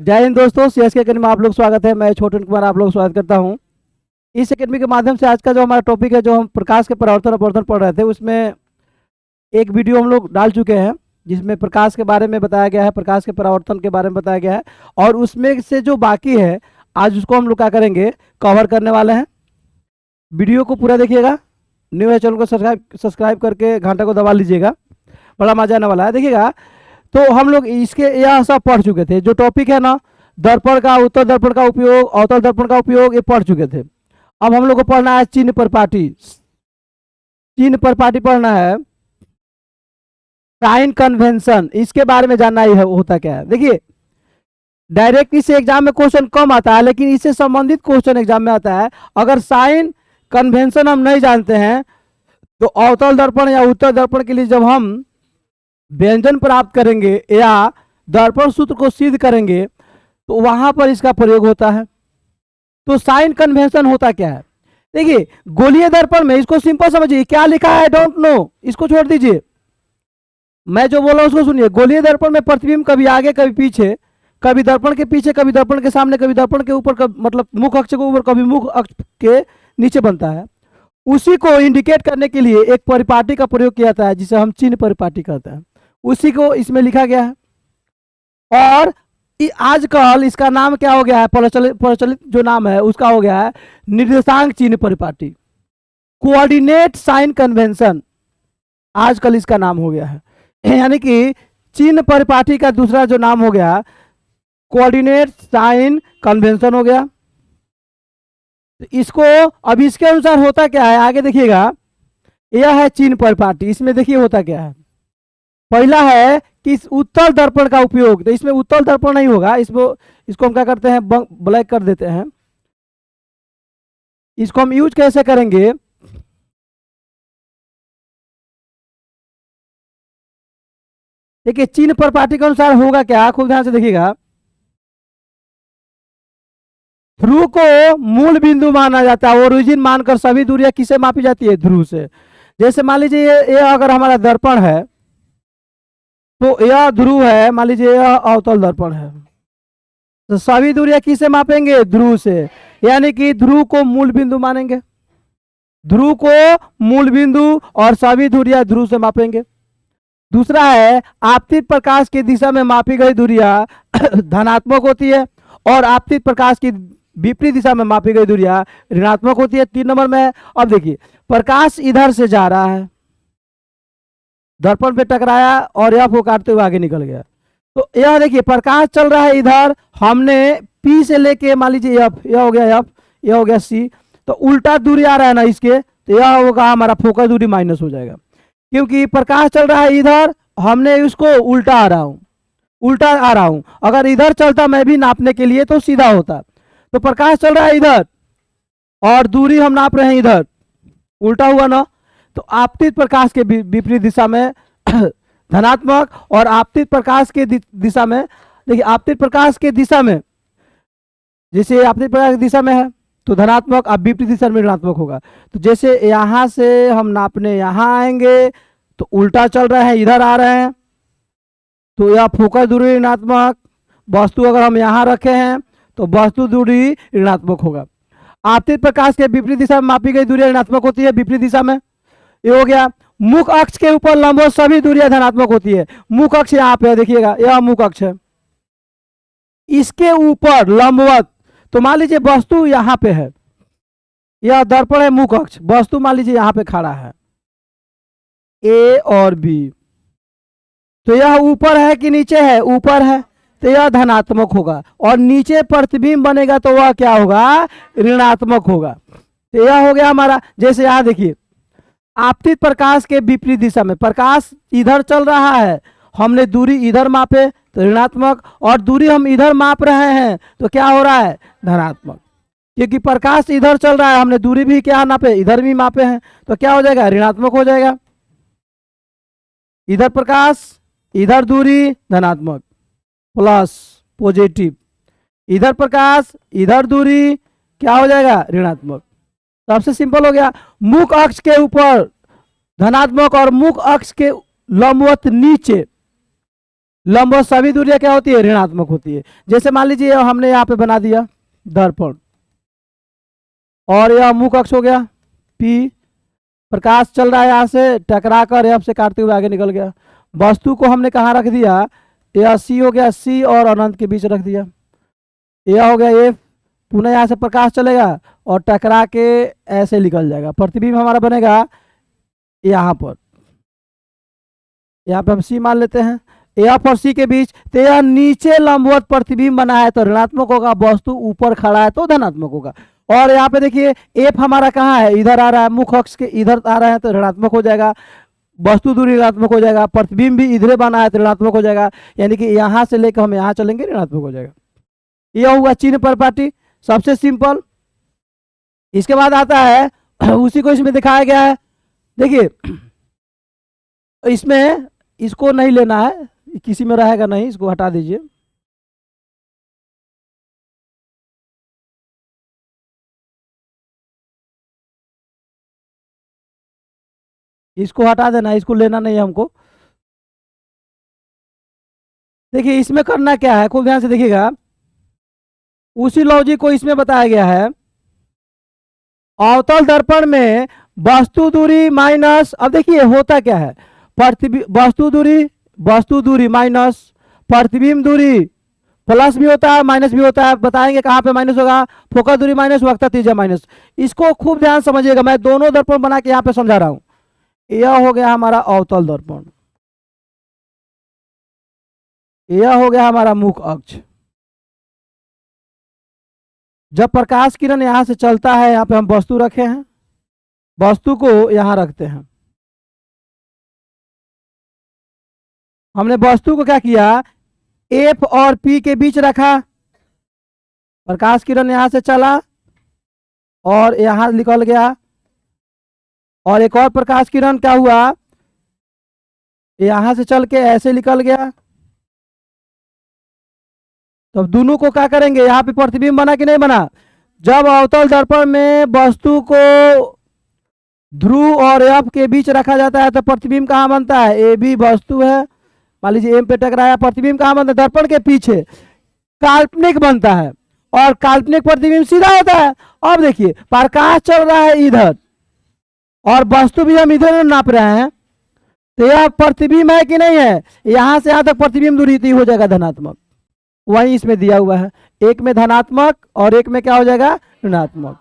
जय हिंद दोस्तों, CSK academy में आप लोग स्वागत है। मैं छोटन कुमार आप लोग स्वागत करता हूं। इस अकेडमी के माध्यम से आज का जो हमारा टॉपिक है, जो हम प्रकाश के परावर्तन अपवर्तन पढ़ रहे थे, उसमें एक वीडियो हम लोग डाल चुके हैं जिसमें प्रकाश के बारे में बताया गया है, प्रकाश के परावर्तन के बारे में बताया गया है। और उसमें से जो बाकी है आज उसको हम लोग क्या करेंगे, कवर करने वाले हैं। वीडियो को पूरा देखिएगा। न्यू है चैनल को सब्सक्राइब करके घंटा को दबा लीजिएगा, बड़ा मजा आने वाला है। देखिएगा, तो हम लोग इसके यह सब पढ़ चुके थे। जो टॉपिक है ना, दर्पण का, उत्तर दर्पण का उपयोग, अवतल दर्पण का उपयोग, ये पढ़ चुके थे। अब हम लोग को पढ़ना है चिन्ह परिपाटी। चिन्ह परिपाटी पढ़ना है। साइन कन्वेंशन, इसके बारे में जानना ही है, होता क्या है। देखिए, डायरेक्ट इस एग्जाम में क्वेश्चन कम आता है, लेकिन इससे संबंधित क्वेश्चन एग्जाम में आता है। अगर साइन कन्वेंशन हम नहीं जानते हैं तो अवतल दर्पण या उत्तर दर्पण के लिए जब हम व्यंजन प्राप्त करेंगे या दर्पण सूत्र को सिद्ध करेंगे तो वहां पर इसका प्रयोग होता है। तो साइन कन्वेंशन होता क्या है, देखिए गोलीय दर्पण में, इसको सिंपल समझिए, क्या लिखा है डोंट नो, इसको छोड़ दीजिए, मैं जो बोला उसको सुनिए। गोलीय दर्पण में प्रतिबिंब कभी आगे कभी पीछे, कभी दर्पण के पीछे, कभी दर्पण के सामने, कभी दर्पण के ऊपर, मतलब मुख अक्ष के ऊपर, कभी मुख अक्ष के नीचे बनता है। उसी को इंडिकेट करने के लिए एक परिपाटी का प्रयोग किया जाता है जिसे हम चिन्ह परिपाटी कहते हैं। उसी को इसमें लिखा गया है। और आजकल इसका नाम क्या हो गया है, प्रचलित जो नाम है उसका हो गया है निर्देशांक चिन्ह परिपाटी, कोऑर्डिनेट साइन कन्वेंशन, आजकल इसका नाम हो गया है। यानी कि चिन्ह परिपाटी का दूसरा जो नाम हो गया कोऑर्डिनेट साइन कन्वेंशन हो गया। तो इसको अब इसके अनुसार होता क्या है, आगे देखिएगा। यह है चिन्ह परिपाटी। इसमें देखिए होता क्या है। पहला है कि उत्तल दर्पण का उपयोग, तो इसमें उत्तल दर्पण नहीं होगा, इसको हम क्या करते हैं, ब्लैक कर देते हैं। इसको हम यूज कैसे करेंगे, देखिए चिन्ह परिपाटी के अनुसार होगा क्या, खूब ध्यान से देखिएगा। ध्रुव को मूल बिंदु माना जाता है, ओरिजिन मानकर सभी दूरियां किसे मापी जाती है, ध्रुव से। जैसे मान लीजिए ये अगर हमारा दर्पण है तो यह ध्रुव है, मान लीजिए यह अवतल दर्पण है, तो सभी दूरियां किसे मापेंगे, ध्रुव से। यानी कि ध्रुव को मूल बिंदु मानेंगे, ध्रुव को मूल बिंदु और सभी दूरियां ध्रुव से मापेंगे। दूसरा है आपतित प्रकाश की दिशा में मापी गई दूरियां धनात्मक होती है और आपतित प्रकाश की विपरीत दिशा में मापी गई दूरियां ऋणात्मक होती है। 3 नंबर में अब देखिए, प्रकाश इधर से जा रहा है, दर्पण पे टकराया और एफ को काटते हुए आगे निकल गया। तो यह देखिए प्रकाश चल रहा है इधर, हमने पी से लेके मान लीजिए एफ, यह हो गया एफ, यह हो गया सी, तो उल्टा दूरी आ रहा है ना इसके, तो यह होगा हमारा फोकस दूरी माइनस हो जाएगा। क्योंकि प्रकाश चल रहा है इधर, हमने इसको उल्टा आ रहा हूं। अगर इधर चलता मैं भी नापने के लिए तो सीधा होता। तो प्रकाश चल रहा है इधर और दूरी हम नाप रहे हैं इधर, उल्टा हुआ ना। तो आपतित प्रकाश के विपरीत दिशा में धनात्मक और आपतित प्रकाश के दिशा में, देखिए आपतित प्रकाश के दिशा में, जैसे आपतित प्रकाश की दिशा में है तो धनात्मक, अब विपरीत दिशा में ऋणात्मक होगा। तो जैसे यहां से हम नापने यहां आएंगे तो उल्टा चल रहे हैं, इधर आ रहे हैं, तो यह फोकस दूरी ऋणात्मक। वस्तु अगर हम यहां रखे हैं तो वस्तु दूरी ऋणात्मक होगा। आपतित प्रकाश के विपरीत दिशा में मापी गई दूरी ऋणात्मक होती है, विपरीत दिशा में। ये हो गया। मुख अक्ष के ऊपर लंबवत सभी दूरियां धनात्मक होती है। मुख अक्ष यहाँ पे देखिएगा, यह मुख अक्ष है, इसके ऊपर लंबवत, तो मान लीजिए वस्तु यहाँ पे है, यह दर्पण है मुख अक्ष, वस्तु मान लीजिए यहाँ पे खड़ा है ए और बी, तो यह ऊपर है कि नीचे है, ऊपर है, तो यह धनात्मक होगा। और नीचे प्रतिबिंब बनेगा तो वह क्या होगा, ऋणात्मक होगा। तो यह हो गया हमारा। जैसे यहाँ देखिए, आपतित प्रकाश के विपरीत दिशा में प्रकाश इधर चल रहा है, हमने दूरी इधर मापे तो ऋणात्मक, और दूरी हम इधर माप रहे हैं तो क्या हो रहा है, धनात्मक। क्योंकि प्रकाश इधर चल रहा है, हमने दूरी भी क्या नापे, इधर भी मापे हैं, तो क्या हो जाएगा, ऋणात्मक हो जाएगा। इधर प्रकाश, इधर दूरी, धनात्मक प्लस पॉजिटिव, इधर प्रकाश, इधर दूरी, क्या हो जाएगा, ऋणात्मक। सबसे सिंपल हो गया। मुख अक्ष के ऊपर धनात्मक और मुख अक्ष के लंबवत नीचे लंबवत सभी दूरियां क्या होती है, ऋणात्मक होती है। जैसे मान लीजिए हमने यहाँ पे बना दिया दर्पण, और यह मुख्य अक्ष हो गया P, प्रकाश चल रहा है यहाँ से टकरा कर एफ से काटते हुए आगे निकल गया। वस्तु को हमने कहाँ रख दिया, यह सी हो गया, सी और अनंत के बीच रख दिया। यह हो गया एफ, पुनः यहाँ से प्रकाश चलेगा और टकरा के ऐसे निकल जाएगा। प्रतिबिंब हमारा बनेगा यहाँ पर, यहाँ पे हम सी मान लेते हैं, एफ और सी के बीच। तो यह नीचे लंबवत प्रतिबिंब बना है तो ऋणात्मक होगा, वस्तु ऊपर खड़ा है तो धनात्मक होगा। और यहाँ पे देखिए एफ हमारा कहाँ है, इधर आ रहा है, मुख्य अक्ष के इधर आ रहा है तो ऋणात्मक हो जाएगा, वस्तु दूरी ऋणात्मक हो जाएगा, प्रतिबिंब भी इधर बना है तो ऋणात्मक हो जाएगा, यानी कि यहाँ से लेकर हम यहाँ चलेंगे ऋणात्मक हो जाएगा। यह हुआ चिन्ह प्रॉपर्टी, सबसे सिंपल। इसके बाद आता है उसी को इसमें दिखाया गया है। देखिए इसमें इसको नहीं लेना है, किसी में रहेगा नहीं, इसको हटा दीजिए। इसको हटा देना, इसको लेना नहीं है हमको। देखिए इसमें करना क्या है, खूब ध्यान से देखिएगा, उसी लॉजिक को इसमें बताया गया है। अवतल दर्पण में वस्तु दूरी माइनस, अब देखिए होता क्या है, वस्तु दूरी माइनस प्रतिबिंब दूरी, प्लस भी होता है माइनस भी होता है, बताएंगे कहाँ पे माइनस होगा, फोकस दूरी माइनस, वक्रता त्रिज्या माइनस। इसको खूब ध्यान समझिएगा, मैं दोनों दर्पण बना के यहाँ पे समझा रहा हूं। यह हो गया हमारा अवतल दर्पण, यह हो गया हमारा मुख्य अक्ष। जब प्रकाश किरण यहां से चलता है, यहाँ पे हम वस्तु रखे हैं, वस्तु को यहां रखते हैं। हमने वस्तु को क्या किया, एफ और पी के बीच रखा, प्रकाश किरण यहां से चला और यहां निकल गया, और एक और प्रकाश किरण क्या हुआ, यहां से चल के ऐसे निकल गया। तो दोनों को क्या करेंगे, यहाँ पे प्रतिबिंब बना कि नहीं बना। जब अवतल दर्पण में वस्तु को ध्रुव और एफ के बीच रखा जाता है तो प्रतिबिंब कहाँ बनता है, ए बी वस्तु है, मान लीजिए एम पे टकराया, प्रतिबिंब कहाँ बनता है, दर्पण के पीछे काल्पनिक बनता है, और काल्पनिक प्रतिबिंब सीधा होता है। अब देखिए प्रकाश चल रहा है इधर और वस्तु भी हम इधर नाप रहे हैं, तो यह प्रतिबिंब है कि नहीं है, यहां से यहां तक प्रतिबिंब दूरी हो जाएगा धनात्मक, वही इसमें दिया हुआ है, एक में धनात्मक और एक में क्या हो जाएगा ऋणात्मक।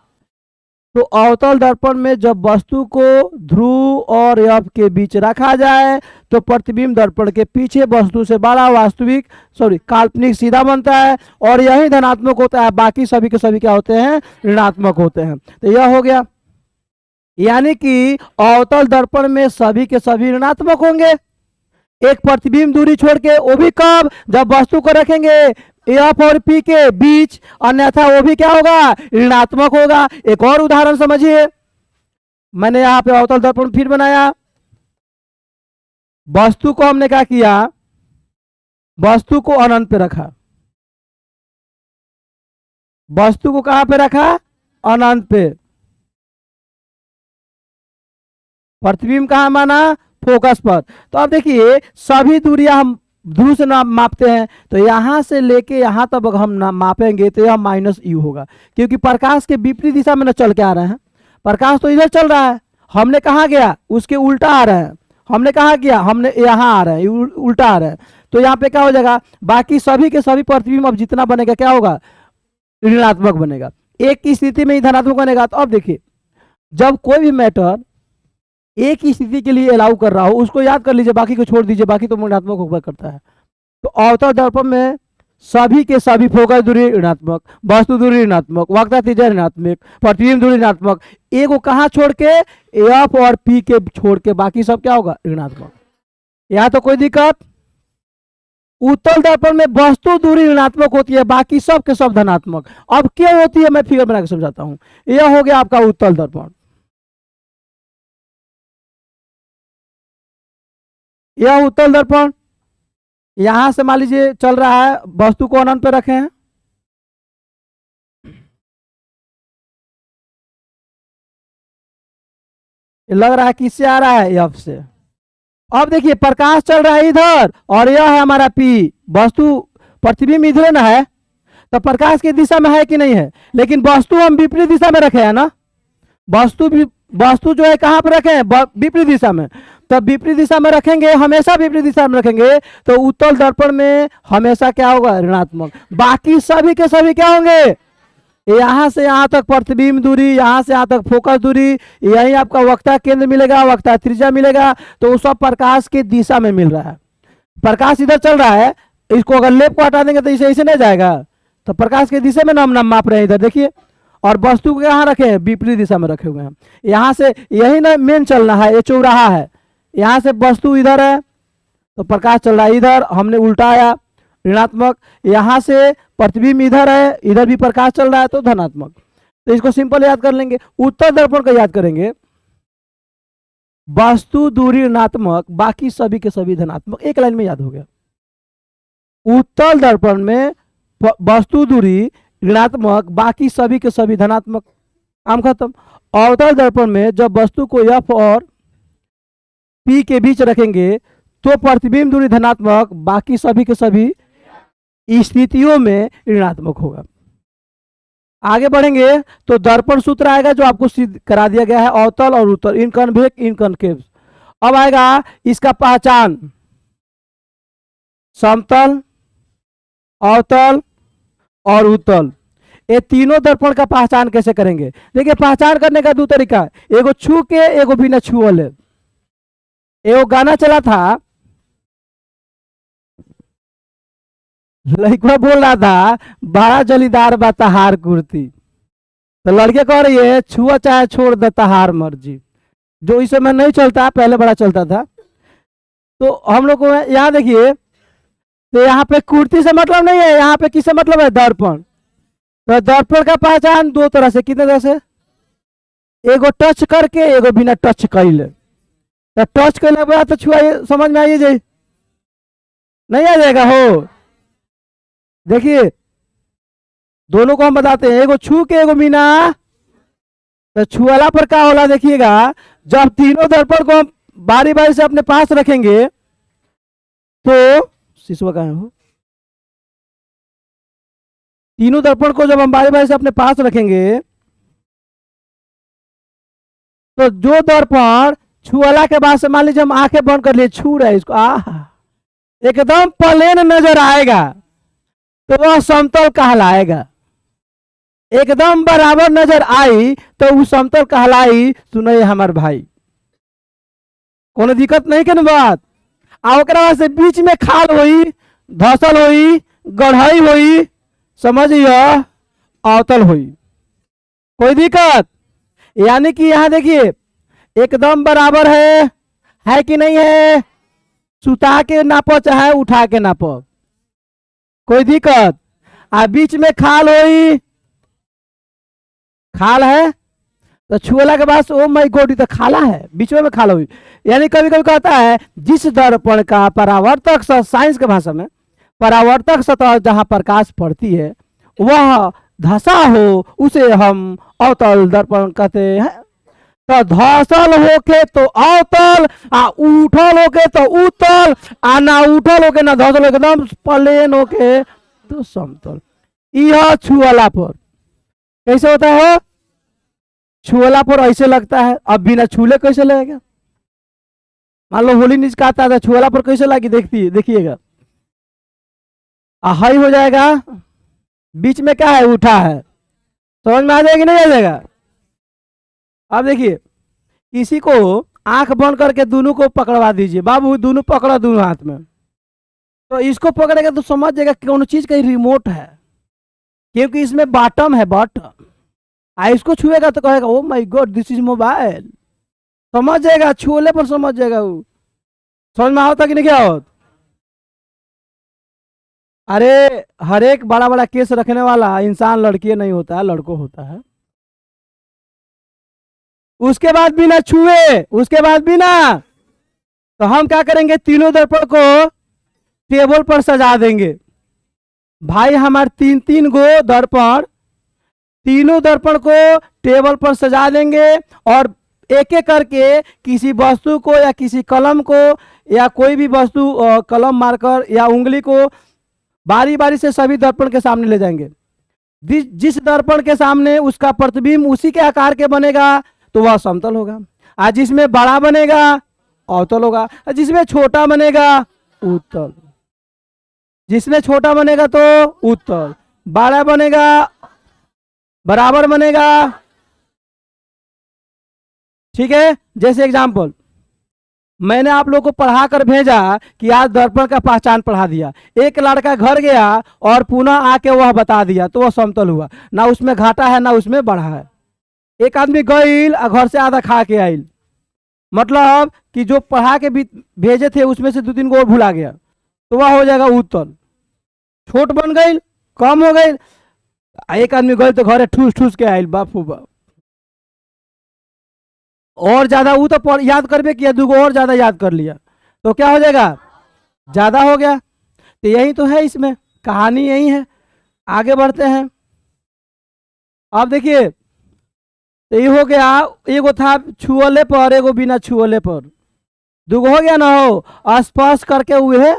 तो अवतल दर्पण में जब वस्तु को ध्रुव और एफ के बीच रखा जाए तो प्रतिबिंब दर्पण के पीछे वस्तु से बड़ा वास्तविक काल्पनिक सीधा बनता है, और यही धनात्मक होता है, बाकी सभी के सभी क्या होते हैं, ऋणात्मक होते हैं। तो यह हो गया, यानी कि अवतल दर्पण में सभी के सभी ऋणात्मक होंगे, एक प्रतिबिंब दूरी छोड़ के, वो भी कब, जब वस्तु को रखेंगे एफ और पी के बीच, अन्यथा वो भी क्या होगा, ऋणात्मक होगा। एक और उदाहरण समझिए, मैंने यहां पे अवतल दर्पण फिर बनाया, वस्तु को हमने क्या किया, वस्तु को अनंत पे रखा, वस्तु को कहां पे रखा, अनंत पे, प्रतिबिंब कहां माना, फोकस पर। तो अब देखिए सभी दूरियां हम ध्रुव से मापते हैं, तो यहां से लेके यहां तक हम मापेंगे तो यह माइनस यू होगा, क्योंकि प्रकाश के विपरीत दिशा में न चल के आ रहे हैं, प्रकाश तो इधर चल रहा है, हमने कहा गया उसके उल्टा आ रहे हैं, हमने कहा गया हमने यहाँ आ रहे हैं, उल्टा आ रहे हैं, तो यहाँ पे क्या हो जाएगा, बाकी सभी के सभी प्रतिबिंब अब जितना बनेगा क्या होगा, ऋणात्मक बनेगा, एक की स्थिति में ही धनात्मक बनेगा। तो अब देखिए जब कोई भी मैटर एक ही स्थिति के लिए अलाउ कर रहा हो, उसको याद कर लीजिए, बाकी को छोड़ दीजिए, बाकी तो ऋणात्मक होकर करता है। तो अवतल दर्पण में सभी के सभी फोकस दूरी ऋणात्मक, वस्तु दूरी ऋणात्मक, वक्रता त्रिज्या ऋणात्मक, प्रतिबिंब दूरी ऋणात्मक, एक को कहाँ छोड़ के, एफ और पी के छोड़ के बाकी सब क्या होगा, ऋणात्मक। यहाँ तो कोई दिक्कत, उत्तल दर्पण में वस्तु दूरी ऋणात्मक होती है, बाकी सब के सब धनात्मक। अब क्यों होती है मैं फिगर बना के समझाता हूं। यह हो गया आपका उत्तल दर्पण, यह उत्तल दर्पण, यहां से मान लीजिए चल रहा है, वस्तु को अनंत पे रखे हैं, लग रहा है किससे आ रहा है, एफ से, अब देखिए प्रकाश चल रहा है इधर और यह है हमारा पी, वस्तु प्रतिबिंब इधर ना है, तो प्रकाश की दिशा में है कि नहीं है, लेकिन वस्तु हम विपरीत दिशा में रखे हैं ना, वस्तु जो है कहाँ पर रखे हैं, विपरीत दिशा में। तो विपरीत दिशा में रखेंगे, हमेशा विपरीत दिशा में रखेंगे, तो उत्तल दर्पण में हमेशा क्या होगा, ऋणात्मक। बाकी सभी के सभी क्या होंगे, यहाँ से यहाँ तक प्रतिबिंब दूरी, यहाँ से यहाँ तक फोकस दूरी, यही आपका वक्ता केंद्र मिलेगा, वक्ता त्रिज्या मिलेगा, तो वो सब प्रकाश की दिशा में मिल रहा है। प्रकाश इधर चल रहा है, इसको अगर लेप को हटा देंगे तो इसे ऐसे नहीं जाएगा, तो प्रकाश की दिशा में हम माप रहे हैं इधर देखिए, और वस्तु को कहाँ रखे हैं, विपरीत दिशा में रखे हुए हैं। यहाँ से यही ना मेन चलना है, ये चौराहा है, यहाँ से वस्तु इधर है तो प्रकाश चल रहा है इधर, हमने उल्टाया ऋणात्मक, यहाँ से प्रतिबिंब इधर है, इधर भी प्रकाश चल रहा है तो धनात्मक। तो इसको सिंपल याद कर लेंगे। उत्तर दर्पण को याद करेंगे, वस्तु दूरी ऋणात्मक, बाकी सभी के सभी धनात्मक, एक लाइन में याद हो गया। उत्तल दर्पण में वस्तु दूरी ऋणात्मक, बाकी सभी के सभी धनात्मक, काम खत्म। अवतल दर्पण में जब वस्तु को एफ और पी के बीच रखेंगे तो प्रतिबिंब दूरी धनात्मक, बाकी सभी के सभी स्थितियों में ऋणात्मक होगा। आगे बढ़ेंगे तो दर्पण सूत्र आएगा जो आपको सिद्ध करा दिया गया है, अवतल और उत्तल, इनकन्वेक्स इनकनकेव। अब आएगा इसका पहचान, समतल, अवतल और उत्तल, ये तीनों दर्पण का पहचान कैसे करेंगे। देखिए पहचान करने का दो तरीका है, एगो छू के एगो बिना छुअल। एगो गाना चला था, लड़का बोल रहा था बड़ा जलीदार बा तहार कुर्ती, तो लड़के कह रही है छुआ चाहे छोड़ दे तहार मर्जी, जो इस समय नहीं चलता, पहले बड़ा चलता था। तो हम लोग को यहाँ देखिए, तो यहाँ पे कुर्ती से मतलब नहीं है, यहाँ पे किससे मतलब है, दर्पण। तो दर्पण का पहचान दो तरह से, कितने तरह से, एगो टच करके एगो बिना टच कैले। तो टच करने के बाद तो छुआ समझ में आइए जाए, नहीं आ जाएगा हो। देखिए दोनों को हम बताते हैं, एगो छू के एगो बिना, तो छुआला पर क्या होला देखिएगा, जब तीनों दर्पण को हम बारी बारी से अपने पास रखेंगे तो शिशुआ कहाँ हो, तीनों दर्पण को जब हम बारी बारी से अपने पास रखेंगे तो जो दर्पण छुअला के बाद से मान लीजिए हम आंखें बंद कर लिए, छू रहे इसको, एकदम प्लेन नजर आएगा तो वह समतल कहलाएगा। एकदम बराबर नजर आई तो वो समतल कहलाई। सुनिए हमारे भाई, कोनो दिक्कत नहीं के बात। आ से बीच में खाल होई, धसल होई, गढ़ाई होई, समझिए अवतल होई, कोई दिक्कत। यानी कि यहाँ देखिए एकदम बराबर है कि नहीं है, सुता के नापो चाहे उठा के नापो, कोई दिक्कत। आ बीच में खाल होई, खाल है तो छुअला के बाद ओ माय गॉड तो खाला है, बीच में खाल हुई। यानी कभी कभी कहता है जिस दर्पण का परावर्तक सतह, साइंस के भाषा में परावर्तक सतह जहां प्रकाश पड़ती है वह धसा हो उसे हम अवतल दर्पण कहते हैं। तो धसल होके तो अवतल, आ उठल होके तो उत्तल, आ ना उठल होके ना धसल होके, एकदम प्लेन होके तो समतल। यह छुअला पर कैसे होता है, छुअला पर ऐसे लगता है, अब बिना छूले कैसे लगेगा। मान लो होली नीच कहता था, छुअला पर कैसे लगी, देखिएगा हाई हो जाएगा, बीच में क्या है, उठा है, समझ में आ जाएगा नहीं आ जाएगा। अब देखिए इसी को आंख बंद करके दोनों को पकड़वा दीजिए, बाबू दोनों पकड़ा दोनों हाथ में, तो इसको पकड़ेगा तो समझ जाएगा कौन चीज का रिमोट है, क्योंकि इसमें बॉटम है, बॉटम। इसको छुएगा तो कहेगा oh my God this is mobile, समझ जाएगा, छूले पर समझ जाएगा वो। समझ में आता कि नहीं क्या होता। अरे हर एक बड़ा बड़ा केस रखने वाला इंसान लड़की नहीं होता है, लड़को होता है। उसके बाद बिना छुए, उसके बाद बिना, तो हम क्या करेंगे, तीनों दर्पण को टेबल पर सजा देंगे। भाई हमारे तीन तीन गो दर्पण, तीनों दर्पण को टेबल पर सजा देंगे और एक एक करके किसी वस्तु को या किसी कलम को या कोई भी वस्तु कलम मारकर या उंगली को बारी बारी से सभी दर्पण के सामने ले जाएंगे। जिस दर्पण के सामने उसका प्रतिबिंब उसी के आकार के बनेगा तो वह समतल होगा, और जिसमें बड़ा बनेगा अवतल होगा, और जिसमें छोटा बनेगा उत्तल। जिसमें छोटा बनेगा तो उत्तल, बड़ा बनेगा बराबर बनेगा। ठीक है, जैसे एग्जाम्पल मैंने आप लोग को पढ़ा कर भेजा कि आज दर्पण का पहचान पढ़ा दिया, एक लड़का घर गया और पुनः आके वह बता दिया तो वह समतल हुआ, ना उसमें घाटा है ना उसमें बढ़ा है। एक आदमी गईल और घर से आधा खा के आइल, मतलब कि जो पढ़ा के भेजे थे उसमें से 2-3 को और भुला गया तो वह हो जाएगा उत्तल। छोट बन गई, कम हो गई। एक आदमी गई तो घरे ठूस ठूस के आइल, बापू बाप, और ज्यादा वो तो याद करबे किया, 2 और ज्यादा याद कर लिया तो क्या हो जाएगा, ज्यादा हो गया। तो यही तो है, इसमें कहानी यही है। आगे बढ़ते हैं। अब देखिए, तो ये हो गया, एगो था छुअले पर, एगो बिना छुअले पर, 2 हो गया ना। हो स्पर्श करके हुए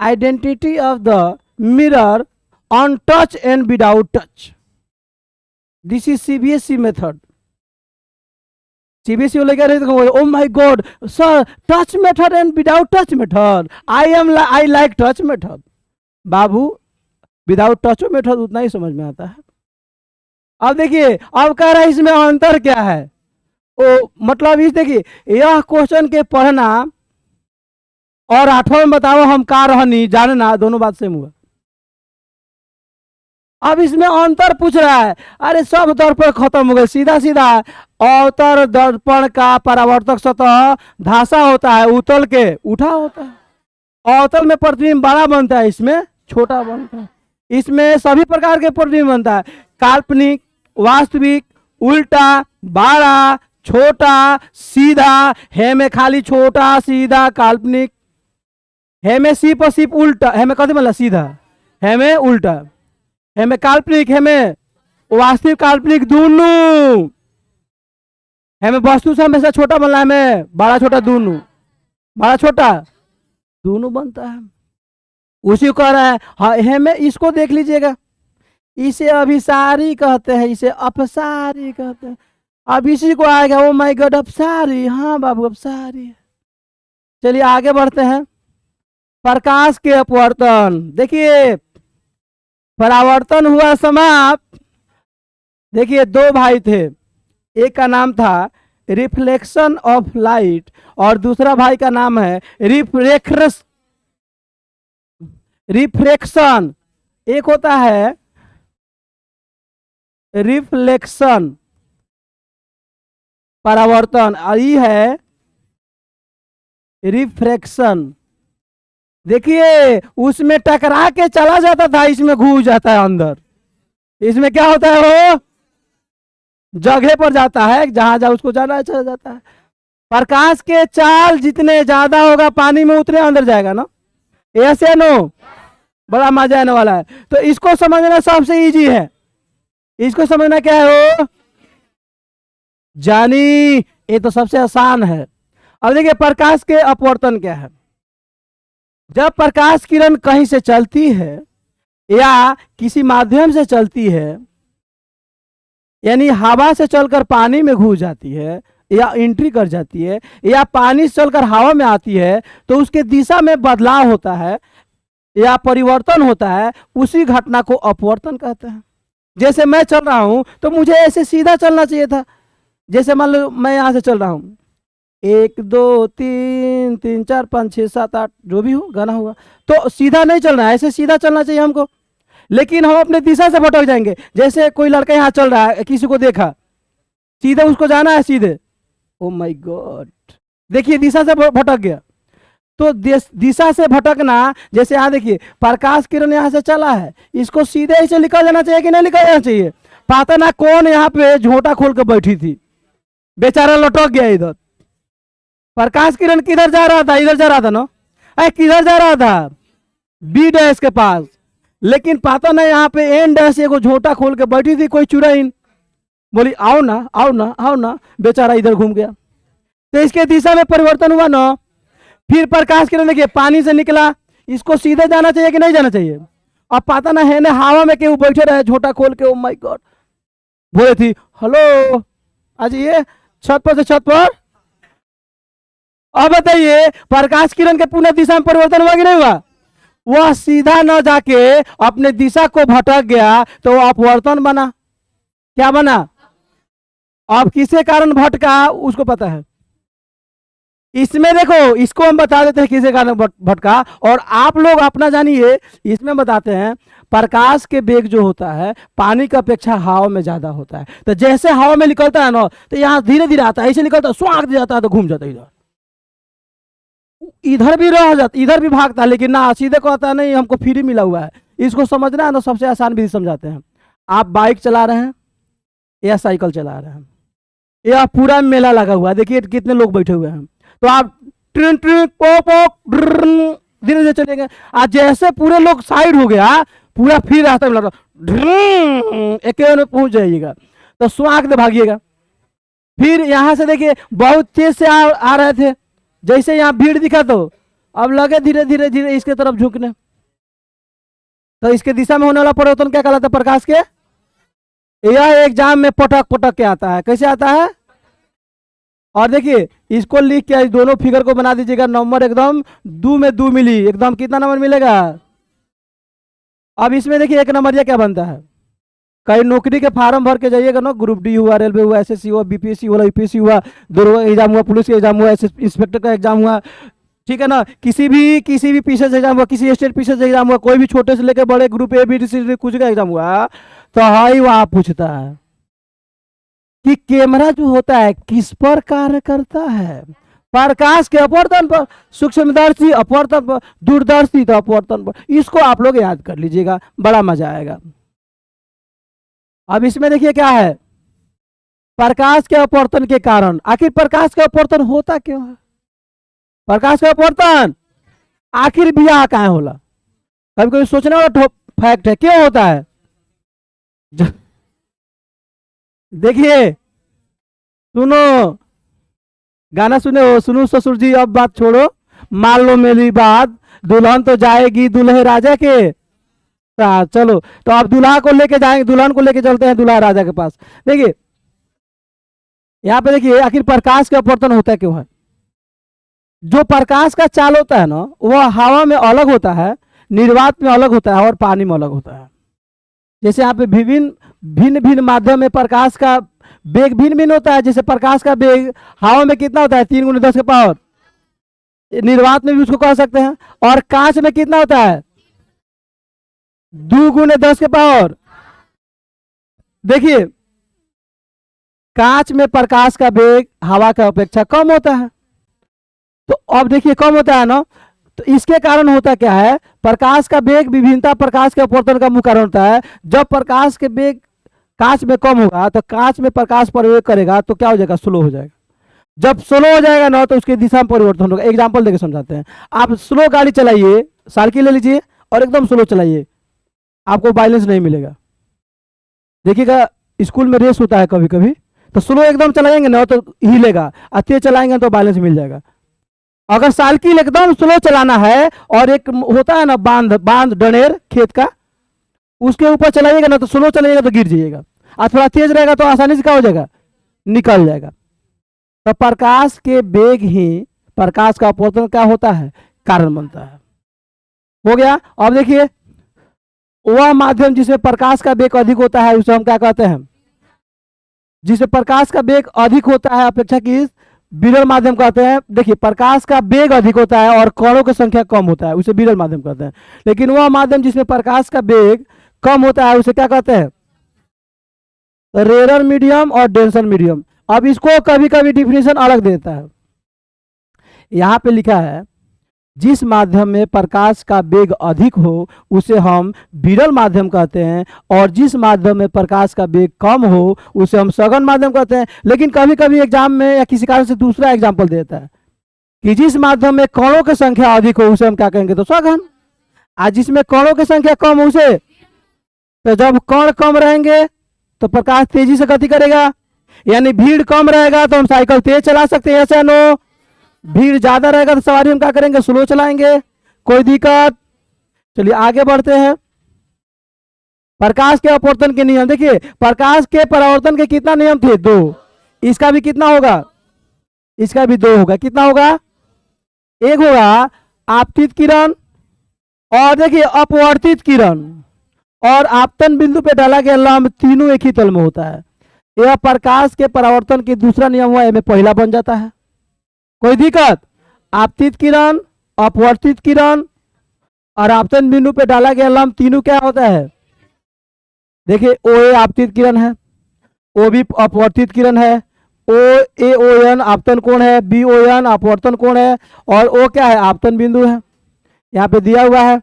identity of the mirror on touch and without touch. This is CBSE method. CBSE वाले कह रहे थे, oh my God sir, touch method and without touch method, I like touch method. Babu, without touch method उतना ही समझ में आता है। अब देखिए, अब कह रहा है इसमें अंतर क्या है। ओ मतलब इस देखिए, यह क्वेश्चन के पढ़ना और 8वां में बताओ हम का रहनी जानना, दोनों बात सेम हुआ। अब इसमें अंतर पूछ रहा है। अरे सब दर्पण खत्म हो गए, सीधा सीधा अवतर दर्पण का परावर्तक सतह धासा होता है, उतल के उठा होता है। अवतल में प्रतिबिंब बड़ा बनता है, इसमें छोटा बनता है। इसमें सभी प्रकार के प्रतिबिंब बनता है, काल्पनिक, वास्तविक, उल्टा, बड़ा, छोटा, सीधा। है में खाली छोटा सीधा काल्पनिक, है में सिप और सिप उल्टा, है में कथी मतलब सीधा, है में उल्टा, है में काल्पनिक, है में वास्तविक काल्पनिक दोनों, है में वस्तु से हमेशा छोटा बनना है, में बड़ा छोटा दोनों, बड़ा छोटा दोनों बनता है। उसी को कह रहा है। हाँ, है में इसको देख लीजिएगा, इसे अभिसारी कहते हैं, इसे अपसारी कहते हैं। अब इसी को आएगा, ओ माय गॉड अपसारी। हाँ बाबू अपसारी। चलिए आगे बढ़ते हैं। प्रकाश के अपवर्तन, देखिए परावर्तन हुआ समाप्त। देखिए 2 भाई थे, एक का नाम था रिफ्लेक्शन ऑफ लाइट और दूसरा भाई का नाम है रिफ्रैक्शन। एक होता है रिफ्लेक्शन परावर्तन और ये है रिफ्रैक्शन। देखिए उसमें टकरा के चला जाता था, इसमें घुस जाता है अंदर। इसमें क्या होता है, वो जगह पर जाता है, जहां जहां उसको जाना चला जाता है। प्रकाश के चाल जितने ज्यादा होगा पानी में उतने अंदर जाएगा ना, ऐसे नो, बड़ा मजा आने वाला है। तो इसको समझना सबसे इजी है। इसको समझना क्या है, वो जानी, ये तो सबसे आसान है। अब देखिए प्रकाश के अपवर्तन क्या है। जब प्रकाश किरण कहीं से चलती है या किसी माध्यम से चलती है, यानी हवा से चलकर पानी में घुस जाती है या एंट्री कर जाती है, या पानी से चलकर हवा में आती है, तो उसके दिशा में बदलाव होता है या परिवर्तन होता है, उसी घटना को अपवर्तन कहते हैं। जैसे मैं चल रहा हूं तो मुझे ऐसे सीधा चलना चाहिए था। जैसे मान लो मैं यहां से चल रहा हूं, 1 2 3 3 4 5 6 7 8 जो भी हो गाना हुआ, तो सीधा नहीं चलना है, ऐसे सीधा चलना चाहिए हमको। लेकिन हम अपने दिशा से भटक जाएंगे। जैसे कोई लड़का यहाँ चल रहा है, किसी को देखा, सीधे उसको जाना है सीधे, ओ माय गॉड, देखिए दिशा से भटक गया। तो दिशा से भटकना, जैसे यहाँ देखिए प्रकाश किरण यहाँ से चला है, इसको सीधे ऐसे निकल जाना चाहिए कि नहीं निकल जाना चाहिए। पता ना कौन यहाँ पे झोंटा खोल के बैठी थी, बेचारा लटक गया इधर। प्रकाश किरण किधर जा रहा था, इधर जा रहा था ना, अरे किधर जा रहा था, बी डैश के पास। लेकिन पता ना यहाँ पे एन डैश एगो झोंटा खोल के बैठी थी कोई चुड़ैन, बोली आओ ना आओ ना आओ ना, बेचारा इधर घूम गया। तो इसके दिशा में परिवर्तन हुआ ना। फिर प्रकाश किरण देखिए पानी से निकला, इसको सीधे जाना चाहिए कि नहीं जाना चाहिए? अब पता ना है ना हवा में केहू बैठे रहे झोटा खोल के, ओ माय गॉड, बोले थी हेलो आज ये छत पर से छत पर। अब बताइए प्रकाश किरण के पुनः दिशा में परिवर्तन हुआ कि नहीं हुआ? वह सीधा न जाके अपने दिशा को भटक गया तो वो अपवर्तन बना। क्या बना? अब किसके कारण भटका उसको पता है। इसमें देखो इसको हम बता देते हैं किसके कारण भटका, और आप लोग अपना जानिए। इसमें बताते हैं प्रकाश के वेग जो होता है पानी की अपेक्षा हवा में ज्यादा होता है। तो जैसे हवा में निकलता है ना तो यहाँ धीरे धीरे आता है, ऐसे निकलता है स्वाग जाता है तो घूम जाता है इधर, इधर भी रह जाता, इधर भी भागता है, लेकिन ना सीधे को आता नहीं, हमको फ्री मिला हुआ है। इसको समझना है ना, सबसे आसान विधि समझाते हैं। आप बाइक चला रहे हैं या साइकिल चला रहे हैं, या पूरा मेला लगा हुआ है, देखिए कितने लोग बैठे हुए हैं, तो आप ट्रिन ट्रिन पोक पोक धीरे धीरे चलेंगे। आज जैसे पूरे लोग साइड हो गया, पूरा फिर रास्ता में एक में पहुंच जाइएगा, तो स्वाग दे भागिएगा। फिर यहां से देखिए बहुत तेज से आ रहे थे, जैसे यहाँ भीड़ दिखा तो अब लगे धीरे धीरे धीरे इसके तरफ झुकने। तो इसके दिशा में होने वाला परिवर्तन क्या कहलाता है? प्रकाश के। यह एग्जाम में पटक पटक के आता है। कैसे आता है? और देखिए इसको लिख के इस दोनों फिगर को बना दीजिएगा, नंबर एकदम 2 में 2 मिली, एकदम कितना नंबर मिलेगा? अब इसमें देखिए एक नंबर क्या बनता है, कहीं नौकरी के फार्म भर के जाइएगा ना, ग्रुप डी हुआ, रेलवे हुआ, एसएससी हुआ, बीपीएससी हुआ, यूपीएससी हुआ, दरोगा एग्जाम हुआ, पुलिस का एग्जाम हुआ, इंस्पेक्टर का एग्जाम हुआ, ठीक है ना, किसी भी पीछे से एग्जाम हुआ, किसी स्टेट पीछे से एग्जाम हुआ, कोई भी छोटे से लेकर बड़े ग्रुप ए बी सी कुछ का एग्जाम हुआ, तो हाई वहां पूछता है कि कैमरा जो होता है किस पर कार्य करता है? प्रकाश के अपवर्तन पर, सूक्ष्मदर्शी अपवर्तन पर, दूरदर्शी तो अपवर्तन पर। इसको आप लोग याद कर लीजिएगा, बड़ा मजा आएगा। अब इसमें देखिए क्या है, प्रकाश के अपवर्तन के कारण, आखिर प्रकाश का अपवर्तन होता क्यों है? प्रकाश का अपवर्तन आखिर भी कहाँ होला? कभी कभी सोचने वाला फैक्ट है, क्यों होता है? देखिए सुनो, गाना सुने हो, सुनो ससुर जी अब बात छोड़ो, मान लो मेरी बात, दुल्हन तो जाएगी दूल्हे राजा के। चलो तो आप दूल्हा को लेके जाएंगे, दुल्हन को लेके चलते हैं दूल्हा राजा के पास। देखिए यहाँ पे देखिए आखिर प्रकाश का अपवर्तन होता क्यों है? जो प्रकाश का चाल होता है ना, वह हवा में अलग होता है, निर्वात में अलग होता है और पानी में अलग होता है। जैसे यहाँ पे भिन्न भिन्न माध्यम में प्रकाश का वेग भिन्न भिन्न होता है। जैसे प्रकाश का वेग हवा में कितना होता है? 3 × 10 के पावर, निर्वात में भी उसको कह सकते हैं। और कांच में कितना होता है? 2 × 10 के पावर। देखिए कांच में प्रकाश का वेग हवा का अपेक्षा कम होता है, तो अब देखिए कम होता है ना, तो इसके कारण होता क्या है? प्रकाश का वेग विभिन्नता प्रकाश के अपवर्तन का मुख्य कारण होता है। जब प्रकाश के वेग कांच में कम होगा तो कांच में प्रकाश प्रवेश करेगा तो क्या हो जाएगा? स्लो हो जाएगा। जब स्लो हो जाएगा ना तो उसके दिशा में परिवर्तन होगा। एग्जांपल देके समझाते हैं। आप स्लो गाड़ी चलाइए, साइकिल ले लीजिए और एकदम स्लो चलाइए, आपको बैलेंस नहीं मिलेगा। देखिएगा स्कूल में रेस होता है कभी कभी, तो स्लो एकदम चलाएंगे ना तो हिलेगा, तेज चलाएंगे तो बैलेंस मिल जाएगा। अगर साइकिल एकदम स्लो चलाना है और एक होता है ना बांध डनेर खेत का, उसके ऊपर चलाइएगा ना तो स्लो चलाइएगा तो गिर जाइएगा, और थोड़ा तेज रहेगा तो आसानी से क्या हो जाएगा? निकल जाएगा। तो प्रकाश के वेग ही प्रकाश का अपवर्तन क्या होता है? कारण बनता है। हो गया। अब देखिए वह माध्यम जिसमें प्रकाश का वेग अधिक होता है उसे हम क्या कहते हैं? जिसमें प्रकाश का वेग अधिक होता है अपेक्षा की विरल माध्यम कहते हैं। देखिए प्रकाश का वेग अधिक होता है और कणों की संख्या कम होता है, उसे विरल माध्यम कहते हैं। लेकिन वह माध्यम जिसमें प्रकाश का वेग कम होता है उसे क्या कहते हैं? रेयर मीडियम और डेंसर मीडियम। अब इसको कभी कभी डिफिनेशन अलग देता है। यहां पे लिखा है जिस माध्यम में प्रकाश का वेग अधिक हो उसे हम विरल माध्यम कहते हैं, और जिस माध्यम में प्रकाश का वेग कम हो उसे हम सघन माध्यम कहते हैं। लेकिन कभी कभी एग्जाम में या किसी कारण से दूसरा एग्जाम्पल देता है कि जिस माध्यम में कणों की संख्या अधिक हो उसे हम क्या कहेंगे? तो सघन। आज जिसमें कणों की संख्या कम हो उसे, तो जब कण कम रहेंगे तो प्रकाश तेजी से गति करेगा, यानी भीड़ कम रहेगा तो हम साइकिल तेज चला सकते हैं, ऐसा नो। भीड़ ज्यादा रहेगा तो सवारी हम क्या करेंगे, स्लो चलाएंगे। कोई दिक्कत? चलिए आगे बढ़ते हैं। प्रकाश के अपवर्तन के नियम देखिए, प्रकाश के परावर्तन के कितना नियम थे, 2। इसका भी कितना होगा, इसका भी 2 होगा। कितना होगा, एक होगा आपतित किरण, और देखिए अपवर्तित किरण, और आपतन बिंदु पे डाला गया लंब, तीनों एक ही तल में होता है। यह प्रकाश के परावर्तन के दूसरा नियम हुआ, में पहला बन जाता है। कोई दिक्कत? आपतित किरण, अपवर्तित किरण और आपतन बिंदु पे डाला गया लंब, तीनों क्या होता है? देखिए ओ ए आपतित किरण है, ओ बी अपवर्तित किरण है, ओ ए ओ एन आपतन कोण है, बी ओ एन अपवर्तन कोण है, और ओ क्या है, आपतन बिंदु है। यहाँ पे दिया हुआ है,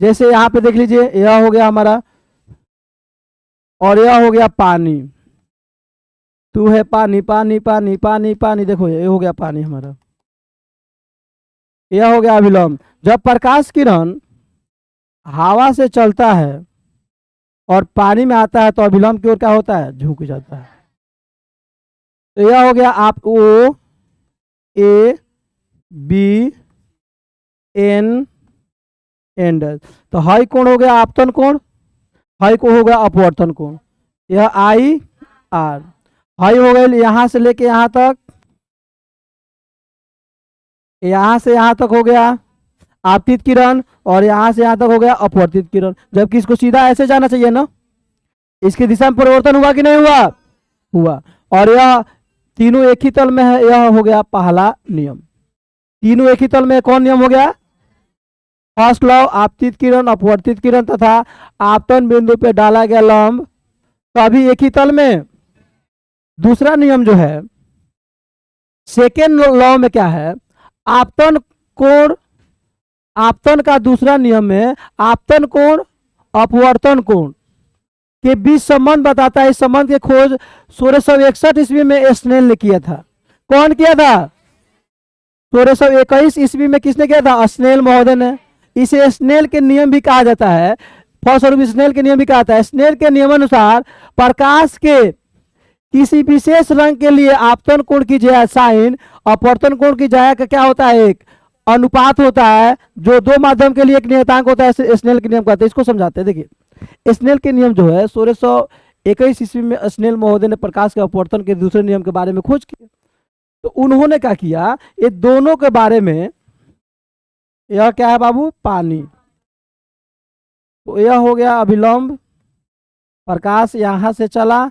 जैसे यहाँ पे देख लीजिए, यह हो गया हमारा, और यह हो गया पानी। तू है पानी पानी पानी पानी पानी, देखो ये हो गया पानी हमारा, यह हो गया अभिलंब। जब प्रकाश किरण हवा से चलता है और पानी में आता है तो अभिलंब की ओर क्या होता है, झुक जाता है। तो यह हो गया आप ओ ए बी एन एंड, तो हाई कोण हो गया आपतन कोण, हाई को हो गया अपवर्तन कोण, यह आई आर। हाई हो गया यहां से लेके यहां तक, यहां से यहां तक हो गया आपतित किरण, और यहां से यहां तक हो गया अपवर्तित किरण। जबकि इसको सीधा ऐसे जाना चाहिए ना, इसकी दिशा में परिवर्तन हुआ कि नहीं हुआ, हुआ। और यह तीनों एक ही तल में है, यह हो गया पहला नियम। तीनों एक ही तल में कौन नियम हो गया, फर्स्ट लॉ, आपतित किरण, अपवर्तित किरण तथा आपतन बिंदु पे डाला गया लंब, तो अभी एक ही तल में। दूसरा नियम जो है, सेकेंड लॉ में क्या है, आपतन कोण, आपतन का दूसरा नियम में आपतन कोण अपवर्तन कोण के बीच संबंध बताता है। इस संबंध की खोज 1661 ईस्वी में स्नेल ने किया था। कौन किया था, 1621 ईस्वी में किसने किया था, स्नेल महोदय ने। इसे स्नेल के नियम भी कहा जाता है, फलस्वरूप स्नेल के नियम भी कहा जाता है। स्नेल के नियमानुसार प्रकाश के किसी विशेष रंग के लिए आपतन कोण की जया साइन, अपवर्तन कोण की जया का क्या होता है, एक अनुपात होता है, जो दो माध्यम के लिए एक नियतांक होता है, स्नेल के नियम कहते हैं। इसको समझाते हैं। देखिए स्नेल के नियम जो है 1621 ईस्वी में स्नेल महोदय ने प्रकाश के अपवर्तन के दूसरे नियम के बारे में खोज की। तो उन्होंने क्या किया, ये दोनों के बारे में, यह क्या है बाबू, पानी, तो यह हो गया अभिलंब। प्रकाश यहां से चला,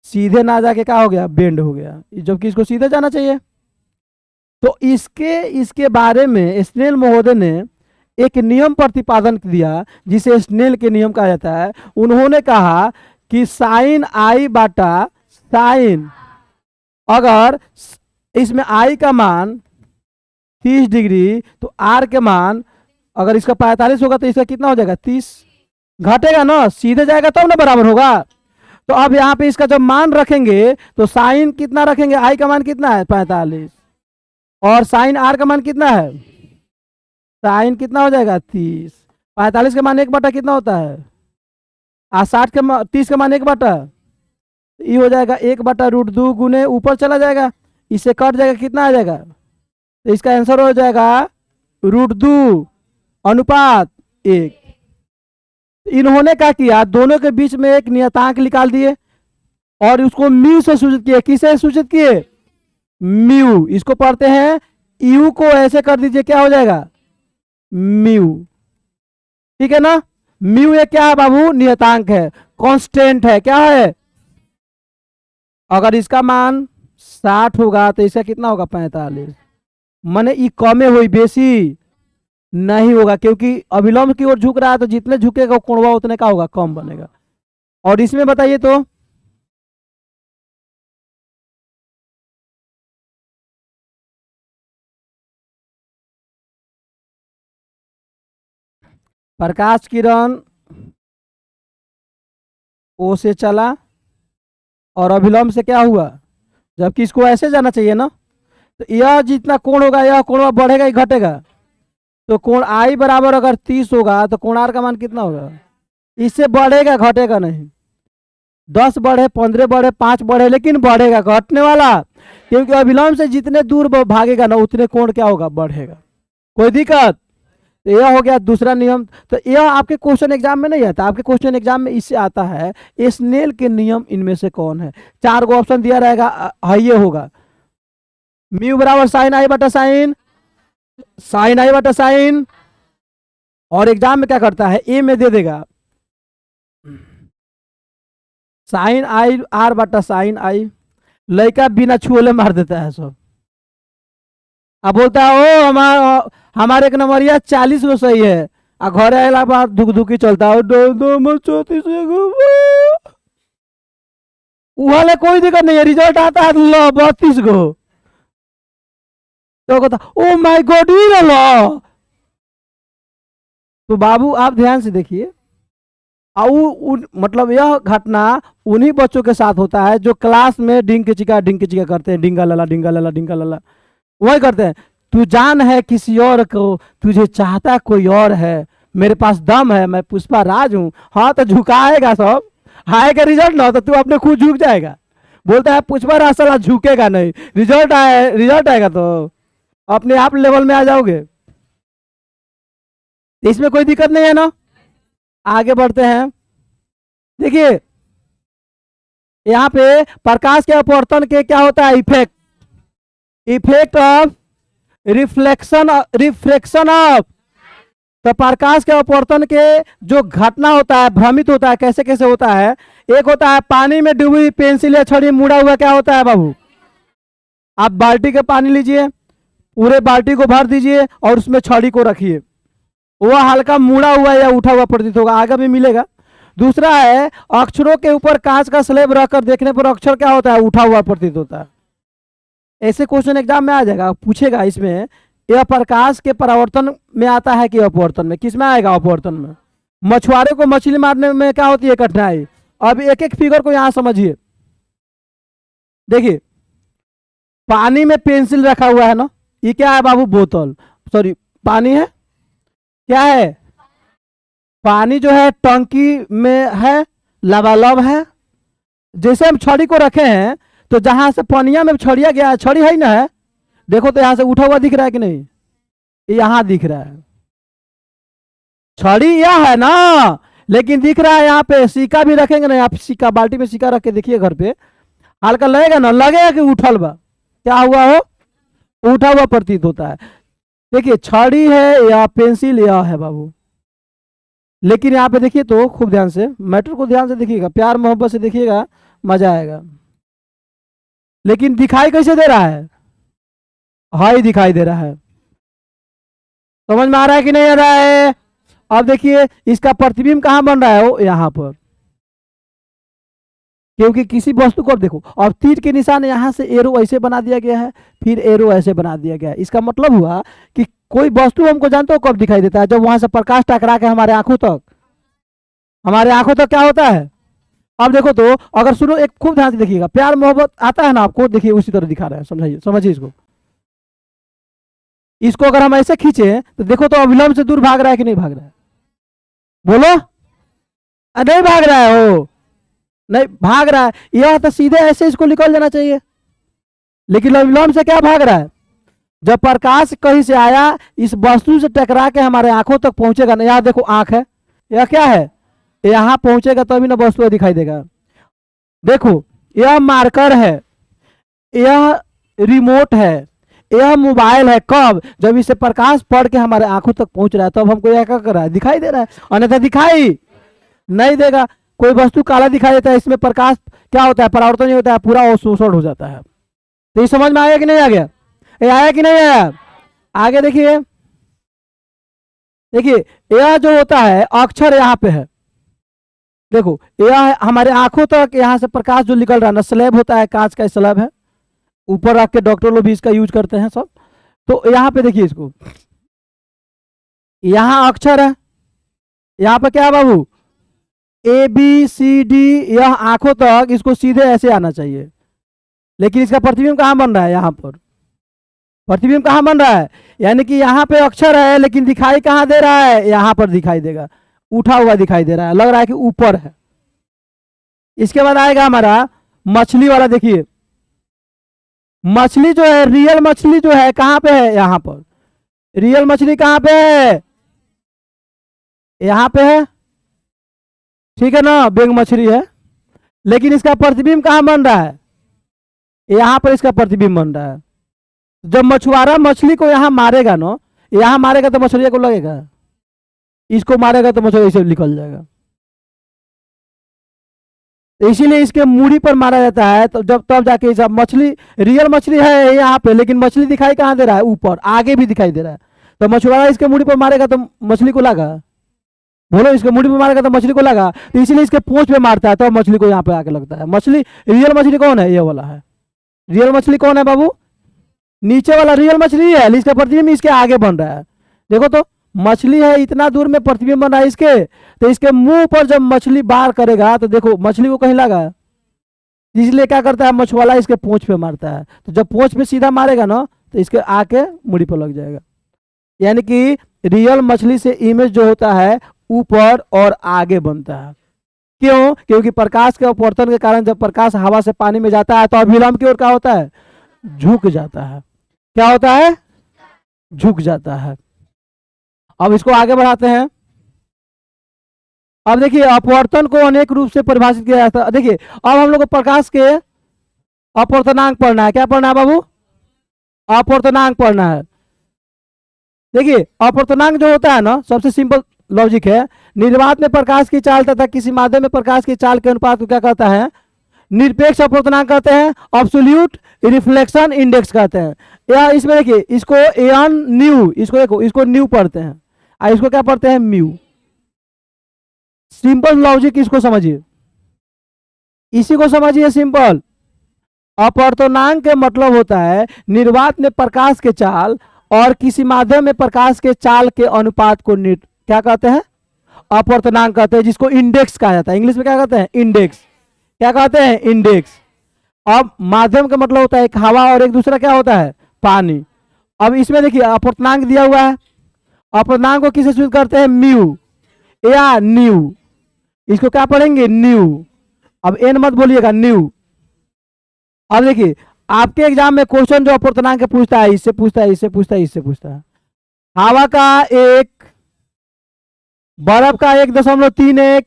सीधे ना जाके क्या हो गया, बेंड हो गया, जबकि इसको सीधे जाना चाहिए। तो इसके बारे में स्नेल महोदय ने एक नियम प्रतिपादन दिया, जिसे स्नेल के नियम कहा जाता है। उन्होंने कहा कि साइन आई बाटा साइन, अगर इसमें आई का मान 30 डिग्री, तो आर के मान अगर इसका 45 होगा तो इसका कितना हो जाएगा, 30। घटेगा ना, सीधे जाएगा तब ना बराबर होगा। तो अब यहाँ पे इसका जब मान रखेंगे तो साइन कितना रखेंगे, आई का मान कितना है 45, और साइन आर का मान कितना है, साइन कितना हो जाएगा 30। 45 का मान 1/, कितना होता है, 60 का 30 का मान 1/, ये हो जाएगा 1/√2 गुने ऊपर चला जाएगा, इससे कट जाएगा, कितना आ जाएगा, तो इसका आंसर हो जाएगा √2 अनुपात 1। इन्होंने क्या किया, दोनों के बीच में एक नियतांक निकाल दिए और उसको म्यू से सूचित किए। किसे सूचित किए, म्यू। इसको पढ़ते हैं, यू को ऐसे कर दीजिए, क्या हो जाएगा, म्यू। ठीक है ना, म्यू ये क्या है बाबू, नियतांक है, कांस्टेंट है, क्या है। अगर इसका मान 60 होगा तो इसका कितना होगा, 45। माने ये कमे हुई, बेसी नहीं होगा, क्योंकि अभिलंब की ओर झुक रहा है, तो जितने झुकेगा कोणवा उतने का होगा, कम बनेगा। और इसमें बताइए तो प्रकाश किरण ओ से चला और अभिलंब से क्या हुआ, जबकि इसको ऐसे जाना चाहिए ना, तो यह जितना कोण होगा, यह कोण बढ़ेगा ही घटेगा। तो कोण आई बराबर अगर 30 होगा तो कोण आर का मान कितना होगा, इससे बढ़ेगा घटेगा नहीं। 10 बढ़े, 15 बढ़े, 5 बढ़े, लेकिन बढ़ेगा, घटने वाला, क्योंकि अभिलंब से जितने दूर वो भागेगा ना उतने कोण क्या होगा, बढ़ेगा। कोई दिक्कत? तो यह हो गया दूसरा नियम। तो यह आपके क्वेश्चन एग्जाम में नहीं आता, आपके क्वेश्चन एग्जाम में इससे आता है स्नेल के नियम इनमें से कौन है। 4 गो ऑप्शन दिया रहेगा, ये होगा म्यू बराबर साइन आई बटा साइन, साइन आई बटा साइन। और एग्जाम में क्या करता है, ए में दे देगा साइन आई आर बटा साइन आई, लड़का बिना छुएले मार देता है सब। अब बोलता है ओ हमारे एक नंबरिया 40 में सही है, आ घर आला बात धुक धुकी चलता है, वाले कोई दिक्कत नहीं है, रिजल्ट आता है लो 32 गो, तो कहता ओ माय गॉड ये लो। तो बाबू आप ध्यान से देखिए, मतलब यह घटना उन्हीं बच्चों के साथ होता है जो क्लास में डिंग चिका करते हैं, डिंगा लला डिंगा लला डिंगा लला, वही करते हैं। तू जान है किसी और को, तुझे चाहता कोई और है, मेरे पास दम है, मैं पुष्पा राज हूं। हाँ तो झुकाएगा सब, आएगा रिजल्ट ना तो तू अपने खुद झुक जाएगा। बोलता है पुष्पा राज साला झुकेगा नहीं, रिजल्ट आएगा तो अपने आप लेवल में आ जाओगे। इसमें कोई दिक्कत नहीं है ना। आगे बढ़ते हैं, देखिए यहाँ पे प्रकाश के अपवर्तन के क्या होता है, इफेक्ट ऑफ रिफ्लेक्शन ऑफ। तो प्रकाश के अपवर्तन के जो घटना होता है, भ्रमित होता है, कैसे कैसे होता है। एक होता है पानी में डूबी पेंसिल या छड़ी मुड़ा हुआ, क्या होता है बाबू, आप बाल्टी के पानी लीजिए, पूरे बाल्टी को भर दीजिए और उसमें छड़ी को रखिए, वह हल्का मुड़ा हुआ या उठा हुआ प्रतीत होगा, आगे भी मिलेगा। दूसरा है अक्षरों के ऊपर कांच का स्लेब रखकर देखने पर अक्षर क्या होता है, उठा हुआ प्रतीत होता है। ऐसे क्वेश्चन एग्जाम में आ जाएगा, पूछेगा इसमें यह प्रकाश के परावर्तन में आता है कि अपवर्तन में, किस में आएगा, अपवर्तन में। मछुआरे को मछली मारने में क्या होती है, कठिनाई। अब एक एक फिगर को यहां समझिए, देखिए पानी में पेंसिल रखा हुआ है ना, ये क्या है बाबू, बोतल, सॉरी पानी है, क्या है, पानी जो है टंकी में है, लबालब है। जैसे हम छड़ी को रखे हैं तो जहां से पनिया में छड़िया गया है, छड़ी है ना है, देखो तो यहां से उठा हुआ दिख रहा है कि नहीं, यहां दिख रहा है, छड़ी यह है ना, लेकिन दिख रहा है यहाँ पे। सिक्का भी रखेंगे ना, आप सिक्का बाल्टी में सिक्का रख के देखिए घर पे, हल्का लगेगा ना, लगेगा कि उठल बा, क्या हुआ हो, उठा हुआ प्रतीत होता है। देखिए छड़ी है या पेंसिल या है बाबू, लेकिन यहाँ पे देखिए तो खूब ध्यान से, मैटर को ध्यान से देखिएगा, प्यार मोहब्बत से देखिएगा, मजा आएगा। लेकिन दिखाई कैसे दे रहा है, हाई दिखाई दे रहा है, समझ में आ रहा है कि नहीं आ रहा है। अब देखिए इसका प्रतिबिंब कहां बन रहा है, वो यहां पर, क्योंकि किसी वस्तु को, अब देखो अब तीर के निशान यहां से एरो ऐसे बना दिया गया है, फिर एरो ऐसे बना दिया गया है। इसका मतलब हुआ कि कोई वस्तु हमको जानते हो कब दिखाई देता है, जब वहां से प्रकाश टकरा के हमारे आंखों तक क्या होता है। अब देखो तो अगर सुनो, एक खूब ध्यान से देखिएगा, प्यार मोहब्बत आता है ना आपको, देखिए उसी तरह दिखा रहा है, समझिए इसको अगर हम ऐसे खींचे तो देखो तो अविलंब से दूर भाग रहा है कि नहीं भाग रहा है, बोलो। नहीं भाग रहा है, हो नहीं भाग रहा है, यह तो सीधे ऐसे इसको निकल जाना चाहिए, लेकिन अविलंब से क्या भाग रहा है। जब प्रकाश कहीं से आया, इस वस्तु से टकरा के हमारे आंखों तक पहुंचेगा ना, यहां देखो आंख है, यह क्या है, यहां पहुंचेगा तभी ना वस्तु दिखाई देगा। देखो यह मार्कर है, यह रिमोट है, यह मोबाइल है, कब, जब इसे प्रकाश पड़ के हमारे आंखों तक पहुंच रहा है, तब हमको यह क्या कर रहा है, दिखाई दे रहा है, अन्यथा दिखाई नहीं देगा। कोई वस्तु काला दिखाई देता है, इसमें प्रकाश क्या होता है, परावर्तन नहीं होता है, पूरा अवशोषण हो जाता है। तो ये समझ में आया कि नहीं आ गया, ये आया कि नहीं आया। आगे देखिए, यह जो होता है अक्षर यहाँ पे है, देखो यह हमारे आंखों तक यहाँ से प्रकाश जो निकल रहा है ना, स्लैब होता है, कांच का स्लैब है, ऊपर रख के डॉक्टर लोग भी इसका यूज करते हैं सब। तो यहाँ पे देखिए इसको, यहाँ अक्षर है, यहाँ पे क्या है बाबू, ABCD, यह आंखों तक इसको सीधे ऐसे आना चाहिए, लेकिन इसका प्रतिबिंब कहां बन रहा है, यहां पर प्रतिबिंब कहां बन रहा है, यानी कि यहाँ पे अक्षर है लेकिन दिखाई कहां दे रहा है, यहां पर दिखाई देगा, उठा हुआ दिखाई दे रहा है, लग रहा है कि ऊपर है। इसके बाद आएगा हमारा मछली वाला। देखिए मछली जो है, रियल मछली जो है कहां पे है, यहां पर। रियल मछली कहां पे है, यहां पे है, ठीक है ना, बेंग मछली है। लेकिन इसका प्रतिबिंब कहां बन रहा है, यहां पर इसका प्रतिबिंब बन रहा है। जब मछुआरा मछली को यहां मारेगा ना, यहां मारेगा तो मछलिया को लगेगा, इसको मारेगा तो मछली से निकल जाएगा। इसीलिए इसके मूड़ी पर मारा जाता है। तो जब तब जाके सब मछली, रियल मछली है यहाँ पे, लेकिन मछली दिखाई कहाँ दे रहा है, ऊपर, आगे भी दिखाई दे रहा है। तो मछुआरा इसके मूड़ी पर मारेगा तो मछली को लगा, बोलो, इसके मूड़ी पर मारेगा तो मछली को लगा, तो इसीलिए इसके पूंछ पे मारता है तो मछली को यहाँ पे आके लगता है। मछली, रियल मछली कौन है, ये वाला है। रियल मछली कौन है बाबू, नीचे वाला रियल मछली है, इसका प्रतिबिंब इसके आगे बन रहा है। देखो तो मछली है, इतना दूर में प्रतिबिंब बन रहा है इसके, तो इसके मुंह पर जब मछली बार करेगा तो देखो मछली को कहीं लगा, इसलिए क्या करता है मछुआरा, इसके पूंछ पे मारता है। तो जब पूंछ पे सीधा मारेगा ना तो इसके आके मुड़ी पर लग जाएगा। यानी कि रियल मछली से इमेज जो होता है ऊपर और आगे बनता है। क्यों, क्योंकि प्रकाश के अपवर्तन के कारण जब प्रकाश हवा से पानी में जाता है तो अभिलंब की ओर क्या होता है, झुक जाता है। क्या होता है, झुक जाता है। अब इसको आगे बढ़ाते हैं। अब देखिए अपवर्तन को अनेक रूप से परिभाषित किया जाता है। देखिए अब हम लोग को प्रकाश के अपवर्तनांक पढ़ना है। क्या पढ़ना है बाबू, अपवर्तनांक पढ़ना है। देखिए अपवर्तनांक जो होता है ना, सबसे सिंपल लॉजिक है, निर्वात में प्रकाश की चाल तथा किसी माध्यम में प्रकाश की चाल के अनुपात को क्या कहता है, निरपेक्ष अपवर्तनांक कहते हैं, अब्सोल्यूट रिफ्लेक्शन इंडेक्स कहते हैं। या इसमें देखिए इसको एन न्यू, इसको देखो, इसको न्यू पढ़ते हैं और इसको क्या पढ़ते हैं, म्यू। सिंपल लॉजिक इसको समझिए, इसी को समझिए सिंपल। अपवर्तनांक के मतलब होता है निर्वात में प्रकाश के चाल और किसी माध्यम में प्रकाश के चाल के अनुपात को क्या कहते हैं, अपवर्तनांक कहते हैं, जिसको इंडेक्स कहा जाता है। इंग्लिश में क्या कहते हैं, इंडेक्स। क्या कहते हैं, इंडेक्स। अब माध्यम का मतलब होता है एक हवा और एक दूसरा क्या होता है, पानी। अब इसमें देखिए अपवर्तनांक दिया हुआ है, अपवर्तनांक को किसे सूचित करते हैं, म्यू या न्यू। इसको क्या पढ़ेंगे, न्यू। अब एन मत बोलिएगा, न्यू। अब देखिए आपके एग्जाम में क्वेश्चन जो अपवर्तनांक पूछता है, इससे पूछता है, इससे पूछता है, इससे पूछता है। हवा का 1, बर्फ का 1.31,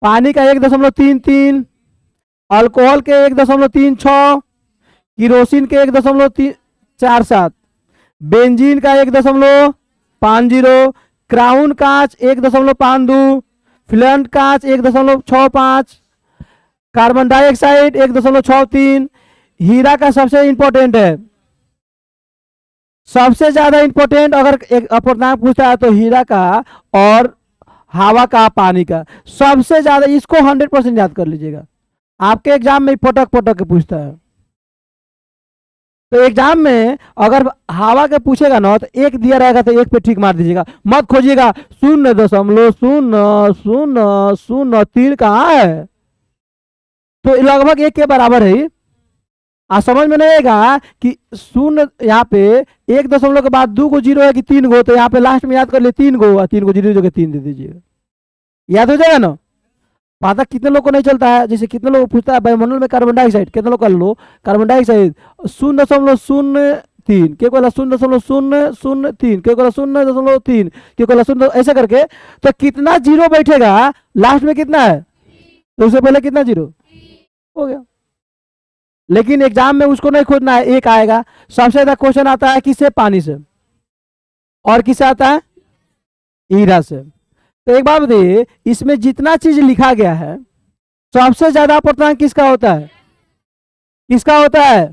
पानी का 1.33, अल्कोहल के 1.36, किरोसिन के 1.47, बेंजीन का 1.50, क्राउन कांच 1.52, फ्लैंट कांच 1.65, कार्बन डाइऑक्साइड 1.63। हीरा का सबसे इंपॉर्टेंट है, सबसे ज्यादा इंपॉर्टेंट अगर एक अपवर्तनांक पूछता है तो हीरा का और हवा का, पानी का सबसे ज्यादा। इसको 100% याद कर लीजिएगा, आपके एग्जाम में पटक पटक के पूछता है। तो एग्जाम में अगर हवा के पूछेगा ना तो एक दिया रहेगा तो एक पे ठीक मार दीजिएगा, मत खोजिएगा 0.00003 कहाँ है, तो लगभग 1 के बराबर है। आ समझ में नहीं आएगा कि 0 यहाँ पे 1 दशमलव के बाद 2 को 0 है कि 3 गो, तो यहाँ पे लास्ट में याद कर लिए 3 गो, और 3 को 0 जगह 3 दे दीजिएगा, याद हो जाएगा ना। पता कितने लोग को नहीं चलता है, जैसे कितने लोग पूछता है वायुमंडल में कार्बन डाइऑक्साइड, कितने लोग कर लो, कार्बन डाइऑक्साइड 0.03, के को 0.003, के को 0.3, के को 0, ऐसा करके। तो कितना जीरो बैठेगा लास्ट में, कितना है, तो उससे पहले कितना जीरो हो गया। लेकिन एग्जाम में उसको नहीं खोजना है, एक आएगा। सबसे ज्यादा क्वेश्चन आता है किससे, पानी से, और किससे आता है, हीरा से। तो एक बात बताइए, इसमें जितना चीज लिखा गया है सबसे ज्यादा अपवर्तनांक किसका होता है, किसका होता है,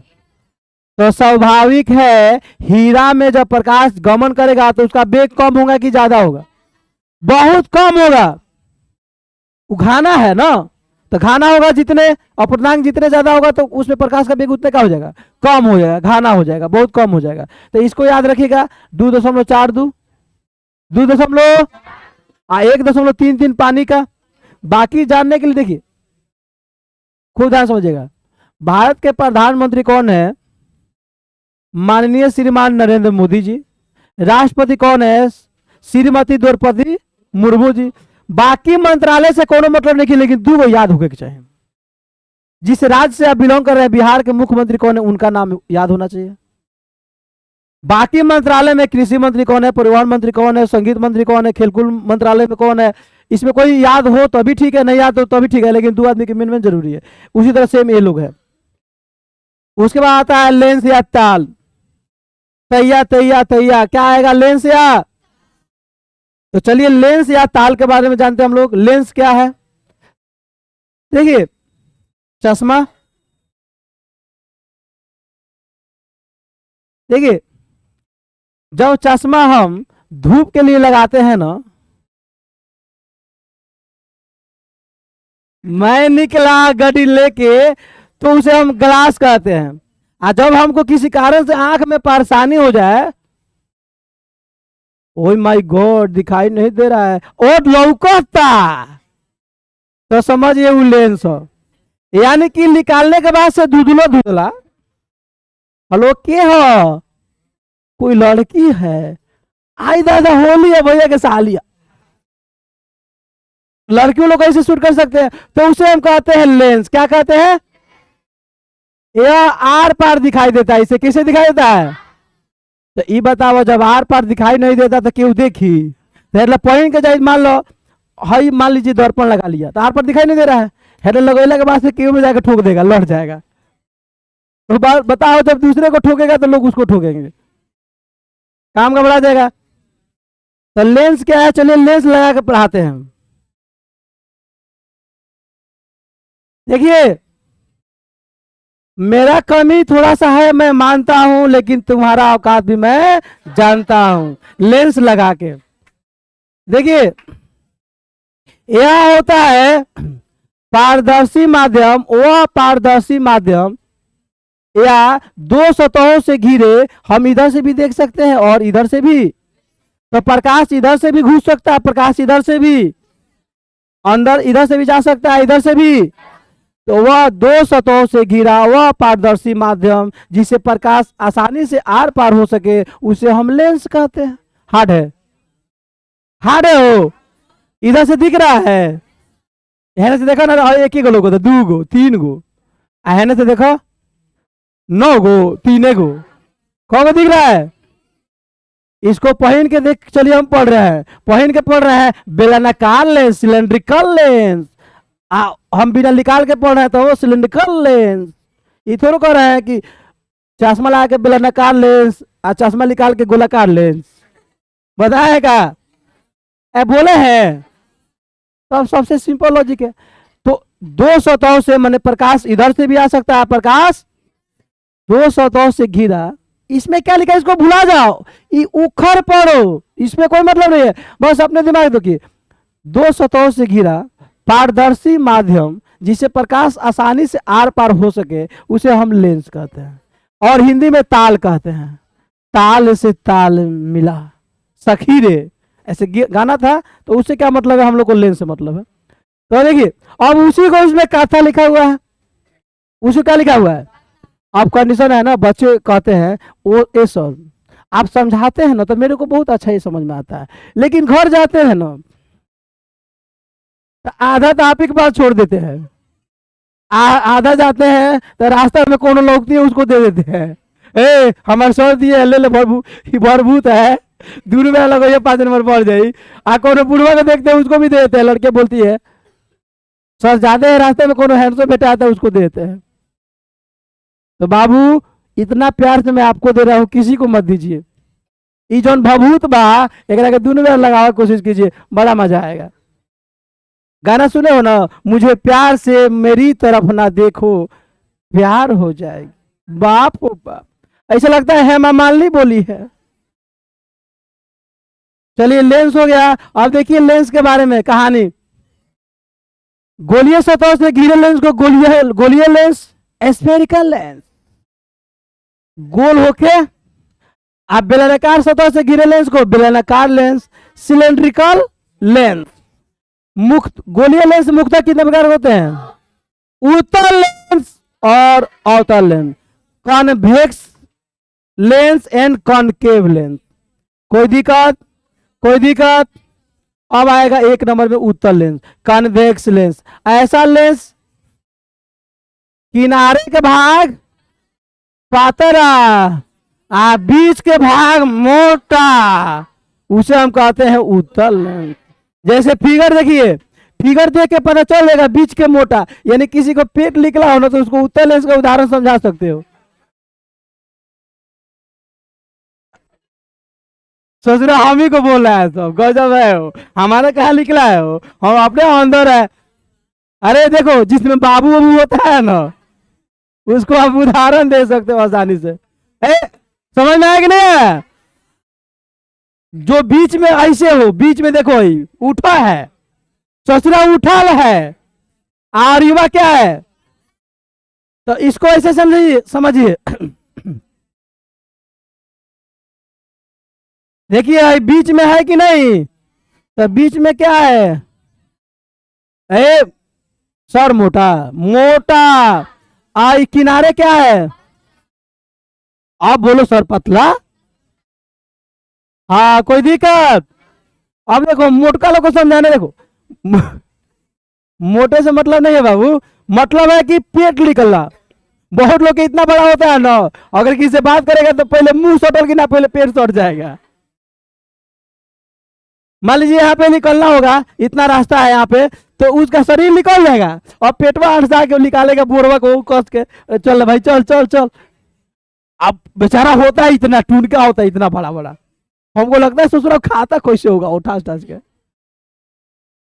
तो स्वाभाविक है हीरा में जब प्रकाश गमन करेगा तो उसका वेग कम होगा कि ज्यादा होगा, बहुत कम होगा। वो घाना है ना, तो घाना होगा, जितने अपवर्तनांक जितने ज्यादा होगा तो उसमें प्रकाश का वेग उतने का हो जाएगा, कम हो जाएगा, घाना हो जाएगा, बहुत कम हो जाएगा। तो इसको याद रखिएगा, 2.42, 1.33 पानी का। बाकी जानने के लिए देखिए खुद ध्यान समझिएगा। भारत के प्रधानमंत्री कौन है, माननीय श्रीमान नरेंद्र मोदी जी। राष्ट्रपति कौन है, श्रीमती द्रौपदी मुर्मू जी। बाकी मंत्रालय से कोनो मतलब नहीं, लेकिन 2 गो याद होके चाहिए। जिस राज्य से आप बिलोंग कर रहे हैं, बिहार के मुख्यमंत्री कौन है, उनका नाम याद होना चाहिए। बाकी मंत्रालय में कृषि मंत्री कौन है, परिवहन मंत्री कौन है, संगीत मंत्री कौन है, खेलकूद मंत्रालय में कौन है, इसमें कोई याद हो तो भी ठीक है, नहीं याद हो तो भी ठीक है, लेकिन 2 आदमी के मेन जरूरी है। उसी तरह सेम ये लोग है। उसके बाद आता है लेंस या ताल। तैया तैया तैया, क्या आएगा, लेंस या। तो चलिए लेंस या ताल के बारे में जानते हैं हम लोग। लेंस क्या है, देखिए चश्मा, देखिए जब चश्मा हम धूप के लिए लगाते हैं ना, मैं निकला गड्डी लेके, तो उसे हम ग्लास कहते हैं। और जब हमको किसी कारण से आंख में परेशानी हो जाए, ओह माय गॉड दिखाई नहीं दे रहा है और लौकता, तो समझिए वो लेंस हो। यानी कि निकालने के बाद से धुंधला धुंधला। हेलो के हो, कोई लड़की है, आई दादा होली है भैया के सालिया, लड़कियों लोग ऐसे शूट कर सकते हैं, तो उसे हम कहते हैं लेंस। क्या कहते हैं, यह आर पार दिखाई देता है। इसे किसे दिखाई देता है, तो ये बताओ, जब आर पार दिखाई नहीं देता तो क्यों देखी, तो पॉइंट के जाए, मान लो हई, मान लीजिए दर्पण लगा लिया तो आर पार दिखाई नहीं दे रहा है, हेडर लगेला के बाद से क्यों में जाकर ठोक देगा, लड़ जाएगा। तो बताओ, जब दूसरे को ठोकेगा तो लोग उसको ठोकेंगे, काम घबरा जाएगा। तो लेंस क्या है, चलिए लेंस लगा के पढ़ाते हैं। देखिए मेरा कमी थोड़ा सा है, मैं मानता हूं, लेकिन तुम्हारा औकात भी मैं जानता हूं। लेंस लगा के देखिए, यह होता है पारदर्शी माध्यम, वह पारदर्शी माध्यम या 2 सतहों से घिरे, हम इधर से भी देख सकते हैं और इधर से भी। तो प्रकाश इधर से भी घुस सकता है, प्रकाश इधर से भी अंदर, इधर से भी जा सकता है, इधर से भी। तो वह 2 सतहों से घिरा वह पारदर्शी माध्यम जिसे प्रकाश आसानी से आर पार हो सके, उसे हम लेंस कहते हैं। हार्ड है, हार्ड है हो, इधर से दिख रहा है, हेने से देखो ना, एक ही गो लोगो, 2 गो 3 गो, हेने से देखो 9 गो 3 गो, कौन दिख रहा है। इसको पहन के देख, चलिए हम पढ़ रहे हैं, पहन के पढ़ रहे हैं, बेलनाकार लेंस, सिलेंड्रिकल लेंस। हम बिना निकाल के पढ़ रहे हैं तो वो सिलेंड्रिकल लेंस। ये थोड़ा कह रहे हैं कि चश्मा लगा के बेलनाकार लेंस और चश्मा निकाल के गोलाकार लेंस, बताएगा बोले हैं। तो सबसे सिंपल लॉजिक है। तो 2 सतहों से, मैंने प्रकाश इधर से भी आ सकता है, प्रकाश 2 सतहों से घिरा। इसमें क्या लिखा है, इसको भुला जाओ, ये उखड़ पड़ो, इसमें कोई मतलब नहीं है, बस अपने दिमाग दो कि 2 सतहों से घिरा पारदर्शी माध्यम जिसे प्रकाश आसानी से आर पार हो सके, उसे हम लेंस कहते हैं। और हिंदी में ताल कहते हैं। ताल से ताल मिला सखी रे, ऐसे गाना था, तो उससे क्या मतलब है, हम लोग को लेंस से मतलब है। तो देखिए अब उसी को इसमें कथा लिखा हुआ है, उसे क्या लिखा हुआ है, अब कंडीशन है ना, बच्चे कहते हैं वो ए सर आप समझाते हैं ना तो मेरे को बहुत अच्छा ही समझ में आता है, लेकिन घर जाते हैं ना तो आधा तो आप ही के पास छोड़ देते हैं, आधा जाते हैं तो रास्ता में कौन लोगती है उसको दे देते हैं, ए हमारे सर दिए ले ले भरभूत है, दूर में अलग हो 5 नंबर पड़ जाये, आ कोनो बुढ़वा को देखते हैं उसको भी दे देते हैं, लड़के बोलती है सर जाते हैं रास्ते में कोनो हैंडसम बेटा आता है उसको दे देते हैं। तो बाबू इतना प्यार से मैं आपको दे रहा हूं, किसी को मत दीजिए। ये जौन भभूत बा एक दोनों में लगावे कोशिश कीजिए, बड़ा मजा आएगा। गाना सुने हो ना, मुझे प्यार से मेरी तरफ ना देखो प्यार हो जाएगी, बाप हो बाप, ऐसा लगता है हेमा मालिनी बोली है। चलिए लेंस हो गया। अब देखिए लेंस के बारे में कहानी। गोलीय सतह से घिरे लेंस को गोलीय लेंस, स्फेरिकल लेंस गोल होके, आप बेलनाकार सतह से घिरे लेंस को बेलनाकार लेंस, सिलेंड्रिकल लेंस। मुक्त गोलीय लेंस मुख्यतः कितने प्रकार होते हैं, उत्तल लेंस और अवतल lens, convex lens and concave lens. कोई दिक्कत, कोई दिक्कत। अब आएगा 1 नंबर में उत्तल लेंस, कॉन्वेक्स लेंस। ऐसा लेंस किनारे के भाग पातरा बीच के भाग मोटा, उसे हम कहते हैं उत्तल लेंस। जैसे फिगर देखिए, फिगर देख के पता चल जाएगा बीच के मोटा, यानी किसी को पेट निकला हो ना तो उसको उत्तल लेंस का उदाहरण समझा सकते हो। सोच रहे हम ही को बोल रहा है, सब गजब है हो, हमारे कहा निकला है हो, हम अपने अंदर है। अरे देखो जिसमें बाबू बाबू होता है ना, उसको आप उदाहरण दे सकते हो आसानी से। समझ में आया कि नहीं है? जो बीच में ऐसे हो, बीच में देखो उठा है, ससुरा उठाल है, और युवा क्या है, तो इसको ऐसे समझिए समझिए। देखिए बीच में है कि नहीं, तो बीच में क्या है, ए सर मोटा मोटा, आई किनारे क्या है, आप बोलो सर पतला। हाँ कोई दिक्कत? अब देखो मोटका लोग को समझाने, देखो मोटे से मतलब नहीं है बाबू, मतलब है कि पेट निकलना। बहुत लोग के इतना बड़ा होता है ना, अगर किसी से बात करेगा तो पहले मुंह सटल की ना, पहले पेट सट जाएगा। मान लीजिए यहाँ पे निकलना होगा, इतना रास्ता है यहाँ पे, तो उसका शरीर निकल जाएगा और पेटवा हंसा के निकालेगा बोरवा को कस के, चल भाई चल चल चल। अब बेचारा होता है इतना टूनका, होता है इतना बड़ा बड़ा, हमको लगता है ससुरा खाता कैसे होगा वो ठास ठास के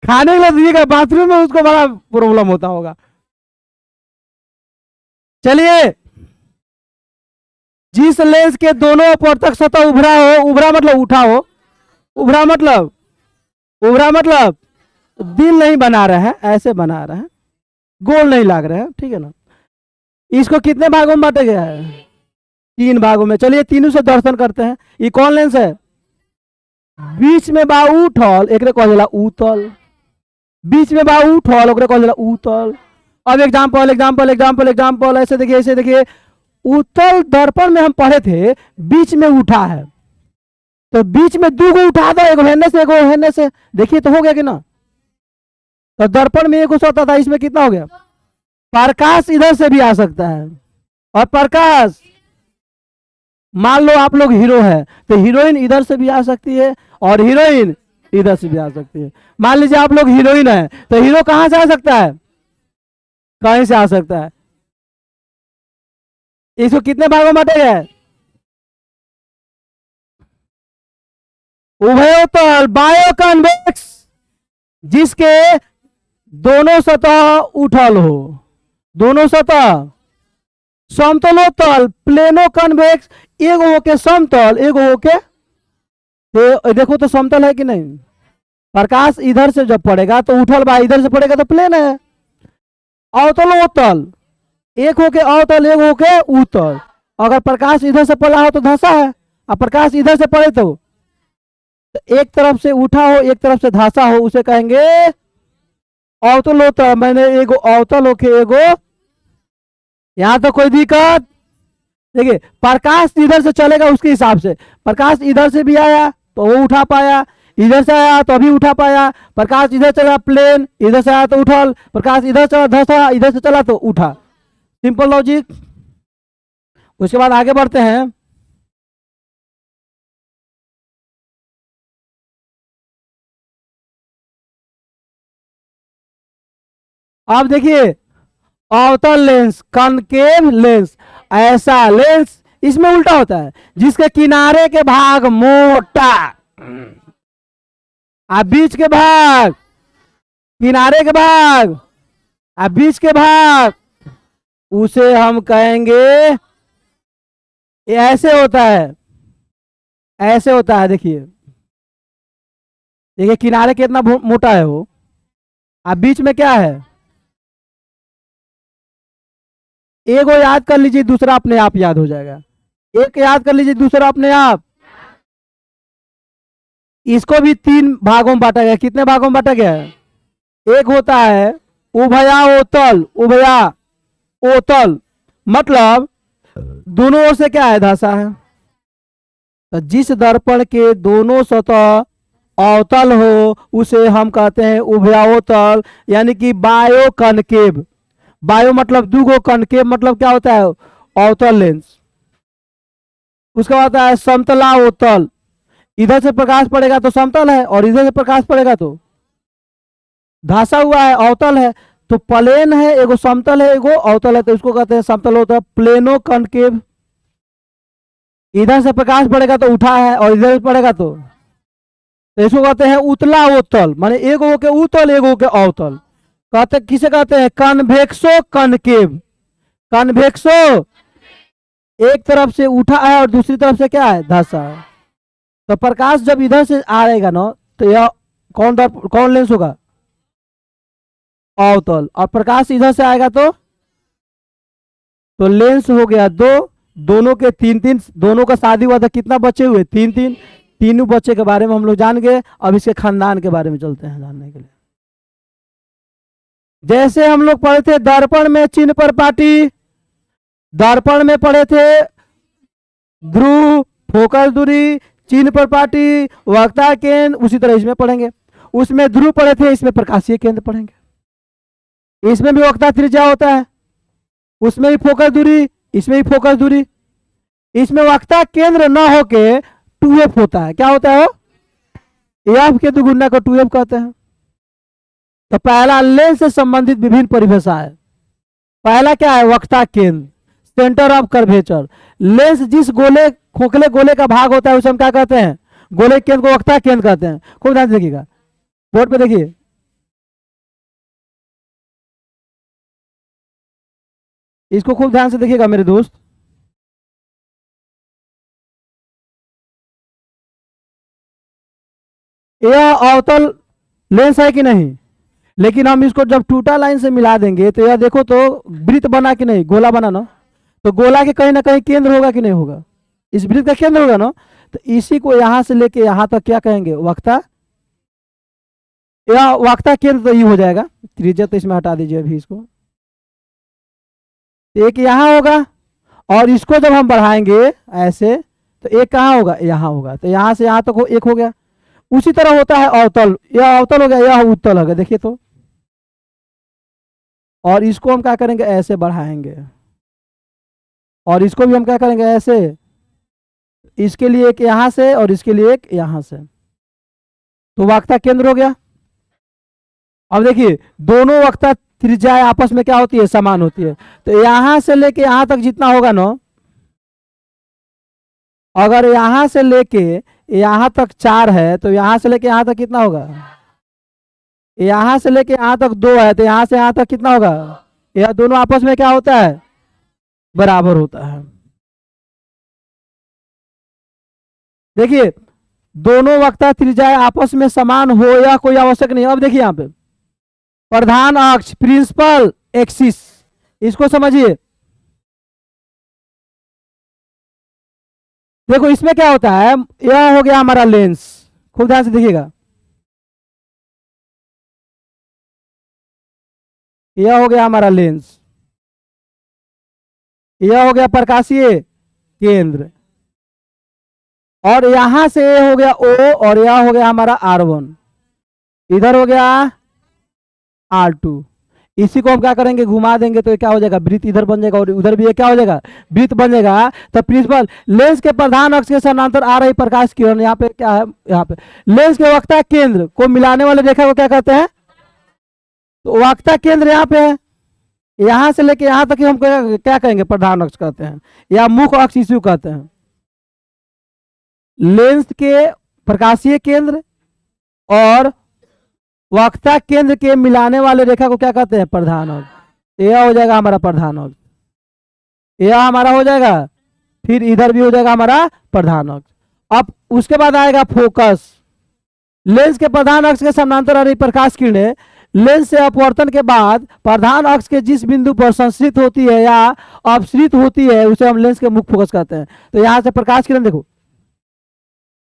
खाने के लिए दीजिएगा, बाथरूम में उसको बड़ा प्रॉब्लम होता होगा। चलिए, जिस लेंस के दोनों अपर्तक सतह उभरा हो, उभरा मतलब उठा हो, उभरा मतलब दिल नहीं बना रहे हैं, ऐसे बना रहे हैं, गोल नहीं लाग रहे हैं, ठीक है ना। इसको कितने भागों में बांटा गया है? 3 भागों में। चलिए तीनों से दर्शन करते हैं। ये कौन लेंस है? बीच में बा उठल, एक कहल जाला उतल, बीच में बा उठल ओकरे कहल जाला उतल। अब एग्जांपल एग्जांपल एग्जांपल एग्जांपल, ऐसे देखिए ऐसे देखिए, उत्तल दर्पण में हम पढ़े थे बीच में उठा है, तो बीच में 2 गो उठा दो, एगो हेने से एगो हेने से, देखिए तो हो गया कि ना। तो दर्पण में 1 होता था, इसमें कितना हो गया? प्रकाश इधर से भी आ सकता है, और प्रकाश मान लो आप लोग हीरो है, तो हीरोइन इधर से भी आ सकती है और हीरोइन इधर से भी आ सकती है। मान लीजिए आप लोग हीरोइन है, तो हीरो कहां से आ सकता है? कहीं से आ सकता है। इसको कितने भागों में बांटा गया है? उभयोतल बायोकन्वेक्स, जिसके दोनों सतह उठल हो, दोनों सतह। समतलोत्तल प्लेनो कन्वेक्स, एगो होके समतल एगो होके, तो देखो तो समतल है कि नहीं। प्रकाश इधर से जब पड़ेगा तो उठल बा, इधर से पड़ेगा तो प्लेन है। अवतलोत्तल, एक होके अवतल एक होके उत्तल, अगर प्रकाश इधर से पड़ा हो तो धंसा है, और प्रकाश इधर से पड़े तो एक तरफ से उठा हो एक तरफ से धासा हो, उसे कहेंगे अवतलोत्तल। मैंने एगो अवतल होके एगो, यहां तो कोई दिक्कत? देखिए प्रकाश इधर से चलेगा उसके हिसाब से, प्रकाश इधर से भी आया तो वो उठा पाया, इधर से आया तो अभी उठा पाया, प्रकाश इधर चला प्लेन, इधर से आया तो उठल, प्रकाश इधर चला धंसा, इधर से चला तो उठा। Simple logic. उसके बाद आगे बढ़ते हैं। अब देखिए अवतल लेंस, कनकेव लेंस, ऐसा लेंस इसमें उल्टा होता है जिसके किनारे के भाग मोटा, बीच के भाग, किनारे के भाग, बीच के भाग, उसे हम कहेंगे, ऐसे होता है, ऐसे होता है। देखिए देखिए किनारे कितना मोटा है वो, बीच में क्या है, एगो याद कर लीजिए दूसरा अपने आप याद हो जाएगा, एक याद कर लीजिए दूसरा अपने आप। इसको भी 3 भागों में बांटा गया। कितने भागों में बांटा गया है? एक होता है उभयाओतल, उभयाओतल मतलब दोनों ओर से क्या है, धंसा है। तो जिस दर्पण के दोनों सतह अवतल हो उसे हम कहते हैं उभयाओतल, यानी कि बायो कनकेव। बायो मतलब दुगो, कनकेव मतलब क्या होता है, अवतल लेंस। उसका बाद आता है समतला अवतल, इधर से प्रकाश पड़ेगा तो समतल है और इधर से प्रकाश पड़ेगा तो धंसा हुआ है, अवतल है। तो प्लेन है, एगो समतल है, एगो अवतल है, तो इसको कहते हैं समतल होता है प्लेनो कनकेव। इधर से प्रकाश पड़ेगा तो उठा है और इधर से पड़ेगा तो इसको कहते हैं उतला अवतल, माने एगो के उतल एगो के अवतल। कहते किसे कहते हैं, कन्वेक्सो कनकेव। कन्वेक्सो एक तरफ से उठा है और दूसरी तरफ से क्या है, धंसा है। तो प्रकाश जब इधर से आएगा ना तो यह कौन लेंस होगा, अवतल। और प्रकाश इधर से आएगा तो लेंस हो गया दो, दोनों के तीन तीन, दोनों का शादी हुआ था, कितना बच्चे हुए, तीन तीन। तीनों बच्चे के बारे में हम लोग जान गए। अब इसके खानदान के बारे में चलते हैं जानने के लिए। जैसे हम लोग पढ़े थे दर्पण में चिन्ह पर पाटी, दर्पण में पढ़े थे ध्रुव, फोकस दूरी, चिन्ह पर पाटी, वक्ता केंद्र, उसी तरह इसमें पढ़ेंगे। उसमें ध्रुव पढ़े थे, इसमें प्रकाशीय केंद्र पढ़ेंगे। इसमें भी वक्ता त्रिज्या होता है, उसमें भी फोकस दूरी, इसमें भी फोकस दूरी। इसमें वक्ता केंद्र न होके 2f होता है। क्या होता है वो, एफ के दुगुना को 2f कहते हैं। तो पहला लेंस से संबंधित विभिन्न परिभाषा है। पहला क्या है, वक्ता केंद्र, सेंटर ऑफ कर्वेचर। लेंस जिस गोले, खोखले गोले का भाग होता है उसे हम क्या कहते हैं, गोले केंद्र को वक्ता केंद्र कहते हैं। खूब ध्यान से देखिएगा, बोर्ड पे देखिए, इसको खूब ध्यान से देखिएगा मेरे दोस्त। यह अवतल लेंस है कि नहीं, लेकिन हम इसको जब टूटा लाइन से मिला देंगे तो यह देखो तो वृत्त बना कि नहीं, गोला बना ना। तो गोला के कहीं ना कहीं केंद्र होगा कि नहीं होगा, इस वृत्त का केंद्र होगा ना। तो इसी को यहां से लेके यहां तक क्या कहेंगे, वक्ता। यह वक्ता केंद्र तो ये हो जाएगा, त्रिज्या तो इसमें हटा दीजिए अभी इसको। एक यहां होगा और इसको जब हम बढ़ाएंगे ऐसे तो एक कहाँ होगा, यहां होगा। तो यहां से यहां तक एक हो गया। उसी तरह होता है अवतल, यह अवतल हो गया, यह उत्तल हो गया, देखिए तो। और इसको हम क्या करेंगे, ऐसे बढ़ाएंगे और इसको भी हम क्या करेंगे, ऐसे। इसके लिए एक यहां से और इसके लिए एक यहां से, तो वक्ता केंद्र हो गया। अब देखिए दोनों वक्ता त्रिज्याएं आपस में क्या होती है, समान होती है। तो यहां से लेके यहां तक जितना होगा ना, अगर यहां से लेके यहां तक 4 है तो यहां से लेके यहां तक कितना होगा, यहां से लेके यहां तक 2 है तो यहां से यहां तक कितना होगा। यह दोनों आपस में क्या होता है, बराबर होता है। देखिए दोनों वक्ता त्रिज्याएं आपस में समान हो यह कोई आवश्यक नहीं। अब देखिए यहां पे प्रधान अक्ष, प्रिंसिपल एक्सिस, इसको समझिए। देखो इसमें क्या होता है, यह हो गया हमारा लेंस, खूब ध्यान से देखिएगा। यह हो गया हमारा लेंस, यह हो गया प्रकाशीय केंद्र, और यहां से हो गया O और यह हो गया हमारा R1, इधर हो गया R2। इसी को हम क्या करेंगे, घुमा देंगे तो क्या हो जाएगा, वृत्त इधर बन जाएगा और उधर भी ये क्या हो जाएगा, वृत्त बन जाएगा। तो प्रिंसिपल लेंस के प्रधान अक्ष के समानांतर आ रही प्रकाश किरण, यहाँ पे क्या है, यहाँ पे लेंस के वक्ता केंद्र को मिलाने वाले रेखा को क्या कहते हैं, तो वक्ता केंद्र यहाँ पे है। यहां से लेके यहां तक हम क्या कहेंगे, प्रधान अक्ष कहते हैं या मुख्य अक्ष इसी कहते हैं। लेंस के प्रकाशीय केंद्र और वक्ता केंद्र के मिलाने वाले रेखा को क्या कहते हैं, प्रधान अक्ष। यह हो जाएगा हमारा प्रधान अक्ष, यह हमारा हो जाएगा, फिर इधर भी हो जाएगा हमारा प्रधान अक्ष। अब उसके बाद आएगा फोकस। लेंस के प्रधान अक्ष के समानांतर आ रही प्रकाश किरणें लेंस से अपवर्तन के बाद प्रधान अक्ष के जिस बिंदु पर संश्रित होती है या अपसृत होती है उसे हम लेंस के मुख्य फोकस कहते हैं। तो यहां से प्रकाश किरण देखो,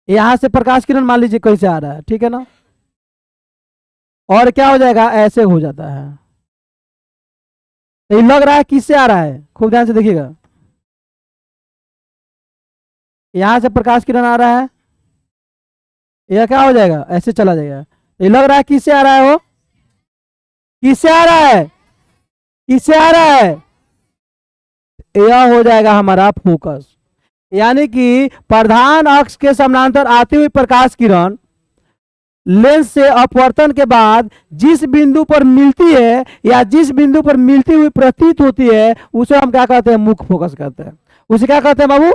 यहां से प्रकाश किरण मान लीजिए कैसे आ रहा है, ठीक है ना, और क्या हो जाएगा, ऐसे हो जाता है। ये लग रहा है किससे आ रहा है, खूब ध्यान से देखिएगा। यहां से प्रकाश किरण आ रहा है, यह क्या हो जाएगा, ऐसे चला जाएगा। ये लग रहा है किससे आ रहा है, वो किससे आ रहा है, किससे आ रहा है? यह हो जाएगा हमारा फोकस। यानी कि प्रधान अक्ष के समानांतर आती हुई प्रकाश किरण लेंस से अपवर्तन के बाद जिस बिंदु पर मिलती है या जिस बिंदु पर मिलती हुई प्रतीत होती है उसे हम क्या कहते हैं? मुख्य फोकस कहते हैं। उसे क्या कहते हैं बाबू?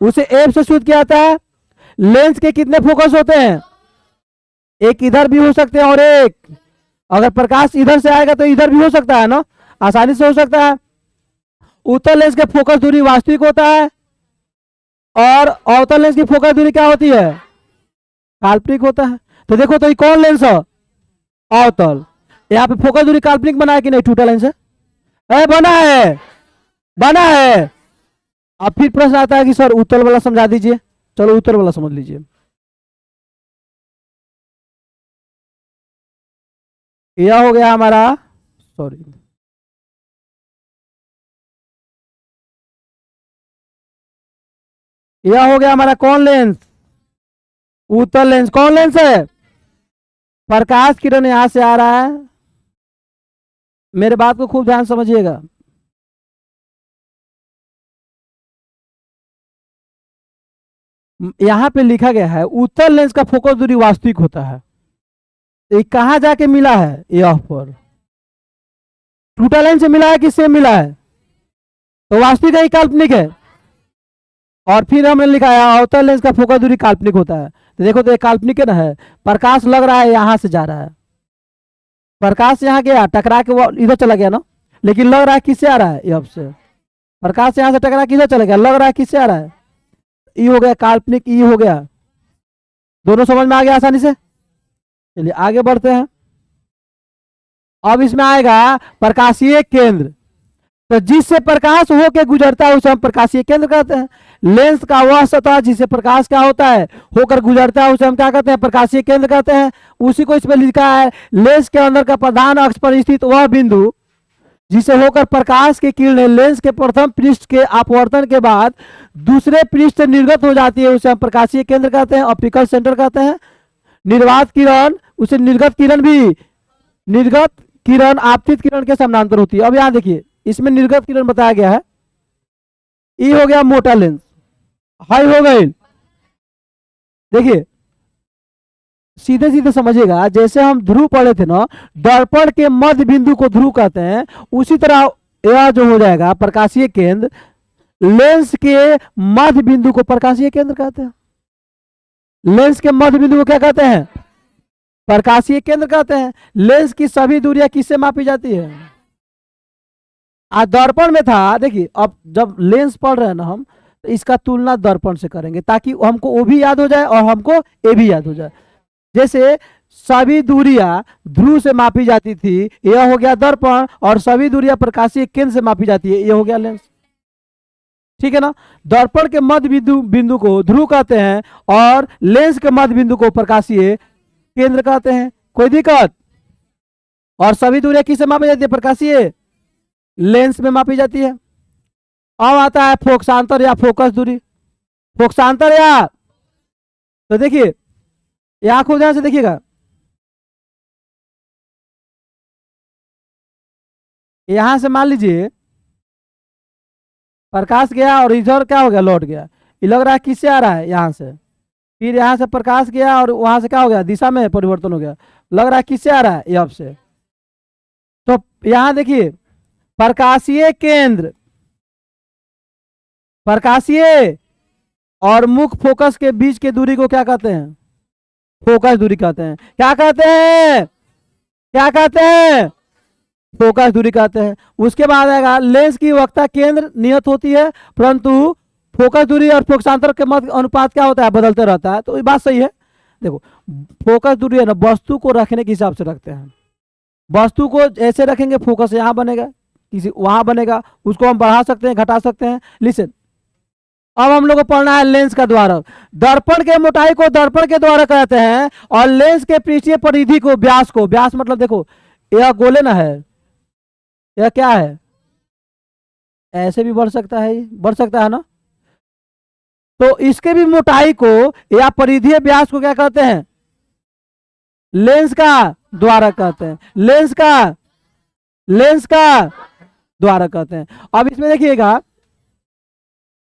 उसे एफ से शुद्ध किया जाता है। लेंस के कितने फोकस होते हैं? एक इधर भी हो सकते हैं और एक, अगर प्रकाश इधर से आएगा तो इधर भी हो सकता है ना, आसानी से हो सकता है। उत्तल लेंस के फोकस दूरी वास्तविक होता है और अवतल लेंस की फोकस दूरी क्या होती है? काल्पनिक होता है। तो देखो तो ये कौन लेंस है? अवतल। यहाँ पे फोकस दूरी काल्पनिक बना है कि नहीं? टूटा लेंस है, बना है, बना है। अब फिर प्रश्न आता है कि सर उत्तल वाला समझा दीजिए। चलो उत्तल वाला समझ लीजिए। यह हो गया हमारा, सॉरी, यह हो गया हमारा कौन लेंस? उत्तल लेंस। कौन लेंस है? प्रकाश किरण यहां से आ रहा है, मेरे बात को खूब ध्यान समझिएगा। यहां पे लिखा गया है उत्तल लेंस का फोकस दूरी वास्तविक होता है। ये कहां जाके मिला है? यह पर टूटा लेंस से मिला है, किससे मिला है? तो वास्तविक है, काल्पनिक है? और फिर हमने लिखा है अवतल लेंस का फोकस दूरी काल्पनिक होता है। तो देखो तो ये काल्पनिक है ना, है। प्रकाश लग रहा है यहां से जा रहा है, प्रकाश यहाँ गया टकरा के वो इधर चला गया ना, लेकिन लग रहा है किससे आ रहा है? अब से प्रकाश यहाँ से टकरा किधर चला गया, लग रहा है किससे आ रहा है? ई हो गया काल्पनिक, ई हो गया। दोनों समझ में आ गया आसानी से? चलिए आगे बढ़ते हैं। अब इसमें आएगा प्रकाशीय केंद्र। तो जिससे प्रकाश होके गुजरता है उसे हम प्रकाशीय केंद्र कहते हैं। लेंस का वह सतह जिससे प्रकाश क्या होता है? होकर गुजरता है, उसे हम क्या कहते हैं? प्रकाशीय केंद्र कहते हैं। उसी को इसमें लिखा है लेंस के अंदर का प्रधान अक्ष पर स्थित वह बिंदु जिसे होकर प्रकाश की किरणें लेंस के प्रथम पृष्ठ के अपवर्तन के बाद दूसरे पृष्ठ से निर्गत हो जाती है, उसे हम प्रकाशीय केंद्र कहते हैं, ऑप्टिकल सेंटर कहते हैं। निर्वात किरण, उसे निर्गत किरण भी, निर्गत किरण आपतित किरण के समानांतर होती है। अब यहां देखिए इसमें निर्गत किरण बताया गया है। ई हो गया मोटा लेंस, हाई हो गई। देखिए सीधे सीधे समझिएगा, जैसे हम ध्रुव पढ़े थे ना, दर्पण के मध्य बिंदु को ध्रुव कहते हैं, उसी तरह यह जो हो जाएगा प्रकाशीय केंद्र, लेंस के मध्य बिंदु को प्रकाशीय केंद्र कहते हैं। लेंस के मध्य बिंदु को क्या कहते हैं? प्रकाशीय केंद्र कहते हैं। लेंस की सभी दूरियां किससे मापी जाती है? आज दर्पण में था, देखिए अब जब लेंस पढ़ रहे हैं ना हम, तो इसका तुलना दर्पण से करेंगे ताकि हमको वो भी याद हो जाए और हमको ये भी याद हो जाए। जैसे सभी दूरियां ध्रुव से मापी जाती थी, यह हो गया दर्पण, और सभी दूरियां प्रकाशीय केंद्र से मापी जाती है, यह हो गया लेंस। ठीक है ना? दर्पण के मध्य बिंदु को ध्रुव कहते हैं और लेंस के मध्य बिंदु को प्रकाशीय केंद्र कहते हैं। कोई दिक्कत? और सभी दूरियां किससे मापी जाती है? प्रकाशीय लेंस में मापी जाती है। अब आता है फोकसांतर या फोकस दूरी। फोकसांतर या, तो देखिए यहां खूब ध्यान से देखिएगा, यहां से मान लीजिए प्रकाश गया और इधर क्या हो गया? लौट गया। ये लग रहा है किससे आ रहा है? यहां से। फिर यहां से प्रकाश गया और वहां से क्या हो गया? दिशा में परिवर्तन हो गया। लग रहा है किससे आ रहा है? ये अब से। तो यहां देखिए प्रकाशीय केंद्र, प्रकाशीय और मुख्य फोकस के बीच के दूरी को क्या कहते हैं? फोकस दूरी कहते हैं। क्या कहते हैं? क्या कहते हैं? फोकस दूरी कहते हैं। उसके बाद आएगा लेंस की वक्रता केंद्र नियत होती है, परंतु फोकस दूरी और फोकसांतर के मध्य अनुपात क्या होता है? बदलते रहता है। तो ये बात सही है। देखो फोकस दूरी है ना, वस्तु को रखने के हिसाब से रखते हैं। वस्तु को ऐसे रखेंगे फोकस यहां बनेगा, किसी वहां बनेगा, उसको हम बढ़ा सकते हैं, घटा सकते हैं। लिसन, अब हम लोग को पढ़ना है लेंस का द्वारक। दर्पण के मोटाई को दर्पण के द्वारक कहते हैं और लेंस के पृष्ठीय परिधि को, व्यास को, व्यास मतलब देखो यह गोले ना है, यह क्या है? ऐसे भी बढ़ सकता है, बढ़ सकता है ना, तो इसके भी मोटाई को या परिधीय व्यास को क्या कहते हैं? लेंस का द्वारक कहते हैं। लेंस का द्वारक कहते हैं। अब इसमें देखिएगा,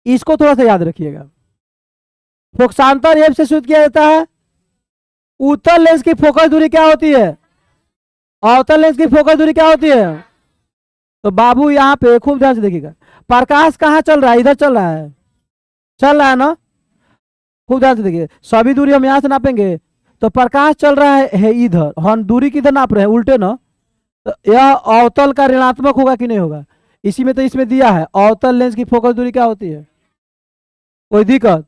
इसको थोड़ा सा याद रखिएगा। फोकसांतर एफ से शुद्ध किया जाता है। उत्तल लेंस की फोकस दूरी क्या होती है? अवतल लेंस की फोकस दूरी क्या होती है? तो बाबू यहाँ पे खूब ध्यान से देखिएगा, प्रकाश कहाँ चल रहा है? इधर चल रहा है, चल रहा है ना? खूब ध्यान से देखिए, सभी दूरी हम यहाँ से नापेंगे तो प्रकाश चल रहा है इधर, हम दूरी किधर नाप रहे हैं? उल्टे ना। तो यह अवतल का ऋणात्मक होगा कि नहीं होगा? इसी में तो इसमें दिया है अवतल लेंस की फोकस दूरी क्या होती है। कोई दिक्कत?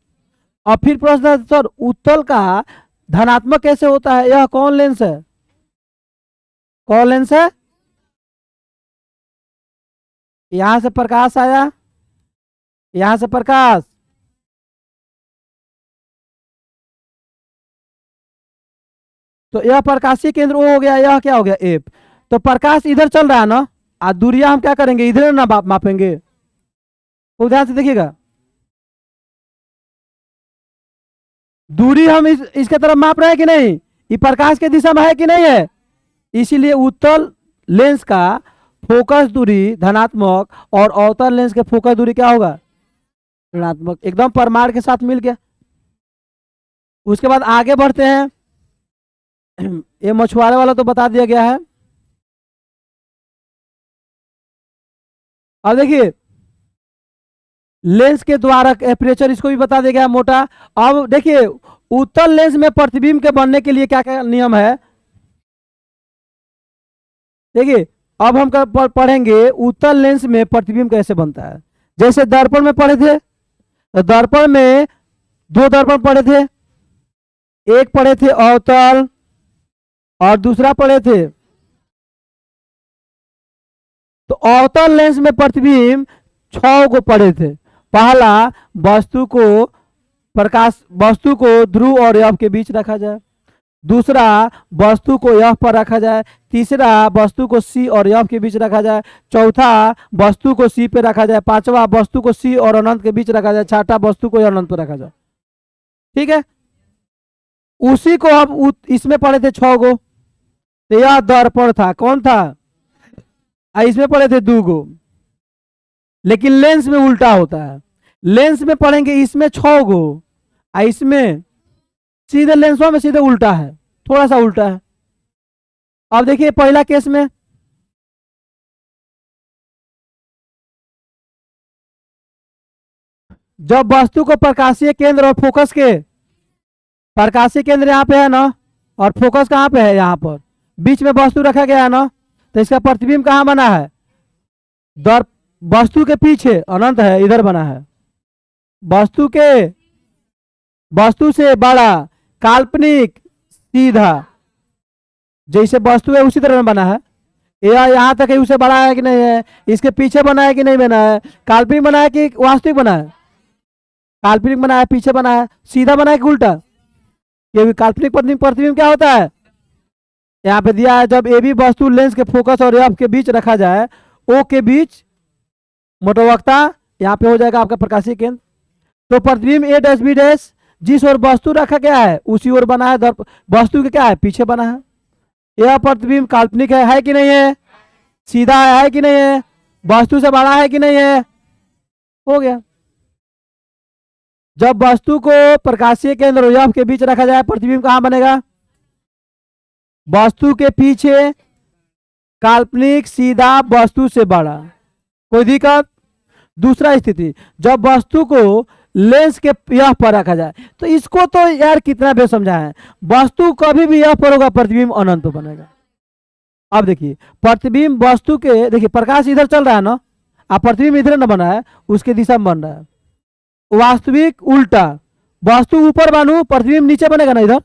और फिर प्रश्न है सर उत्तल का धनात्मक कैसे होता है? यह कौन लेंस है? कौन लेंस है? यहां से प्रकाश आया, यहां से प्रकाश, तो यह प्रकाशीय केंद्र ओ हो गया, यह क्या हो गया? एफ। तो प्रकाश इधर चल रहा है ना, और दूरियां हम क्या करेंगे? इधर ना मापेंगे। तो ध्यान से देखिएगा, दूरी हम इसके तरफ माप रहे हैं कि नहीं? ये प्रकाश के दिशा में है कि नहीं है? इसीलिए उत्तल लेंस का फोकस दूरी धनात्मक और अवतल लेंस के फोकस दूरी क्या होगा? ऋणात्मक। एकदम परमार के साथ मिल गया। उसके बाद आगे बढ़ते हैं। ये मछुआरे वाला तो बता दिया गया है। अब देखिए लेंस के द्वारक एपरेचर, इसको भी बता दिया गया मोटा। अब देखिए उत्तल लेंस में प्रतिबिंब के बनने के लिए क्या क्या नियम है। देखिए अब हम पढ़ेंगे उत्तल लेंस में प्रतिबिंब कैसे बनता है। जैसे दर्पण में पढ़े थे, तो दर्पण में दो दर्पण पढ़े थे, एक पढ़े थे अवतल और दूसरा पढ़े थे। तो अवतल लेंस में प्रतिबिंब 6 को पढ़े थे। पहला, वस्तु को ध्रुव और यफ के बीच रखा जाए। दूसरा, वस्तु को यफ पर रखा जाए। तीसरा, वस्तु को सी और यफ के बीच रखा जाए। चौथा, वस्तु को सी पे रखा जाए। पांचवा, वस्तु को सी और अनंत के बीच रखा जाए। छठा, वस्तु को अनंत पर रखा जाए। ठीक है, उसी को अब इसमें पढ़े थे 6 को। तो यह दर्पण था, कौन था? इसमें पढ़े थे 2 को। लेकिन लेंस में उल्टा होता है। लेंस में पढ़ेंगे इसमें 6 को, इसमें सीधे लेंसों में सीधे उल्टा है, थोड़ा सा उल्टा है। अब देखिए पहला केस में जब वस्तु को प्रकाशीय केंद्र और फोकस के, प्रकाशीय केंद्र यहाँ पे है ना, और फोकस कहाँ पे है? यहाँ पर बीच में वस्तु रखा गया है ना, तो इसका प्रतिबिंब कहाँ बना है? वस्तु के पीछे अनंत है, इधर बना है। वस्तु से बड़ा काल्पनिक सीधा, जैसे वस्तु है उसी तरह बना है। या यहाँ तक है, उससे बड़ा है कि नहीं है? इसके पीछे बना है कि नहीं बना है? काल्पनिक बना है कि वास्तविक बना है? काल्पनिक बना है, पीछे बना है। सीधा बना है कि उल्टा? ये काल्पनिक प्रतिबिंब क्या होता है? यहाँ पे दिया है, जब ए बी वस्तु लेंस के फोकस और एफ के बीच रखा जाए, ओ के बीच मोटवक्ता, यहाँ पे हो जाएगा आपका प्रकाशीय केंद्र। तो प्रतिबिंब ए डैश बी डैश जिस ओर वस्तु रखा गया है उसी ओर बना है। वस्तु के क्या है? पीछे बना है। यह प्रतिबिंब काल्पनिक है कि नहीं है? सीधा है कि नहीं है? वस्तु से बड़ा है कि नहीं है? हो गया। जब वस्तु को प्रकाशीय केंद्र और एफ के बीच रखा जाए, प्रतिबिंब कहां बनेगा? वस्तु के पीछे, काल्पनिक, सीधा, वस्तु से बड़ा। कोई दिक्कत? दूसरा स्थिति, जब वस्तु को लेंस के यह पर रखा जाए, तो इसको तो यार कितना बे समझा है। वस्तु कभी भी यह पर होगा, प्रतिबिंब अनंत बनेगा। अब देखिए प्रतिबिंब वस्तु के, देखिए प्रकाश इधर चल रहा है ना, अब प्रतिबिंब इधर न बना है, उसके दिशा में बन रहा है। वास्तविक उल्टा, वस्तु ऊपर बनू, प्रतिबिंब नीचे बनेगा ना इधर।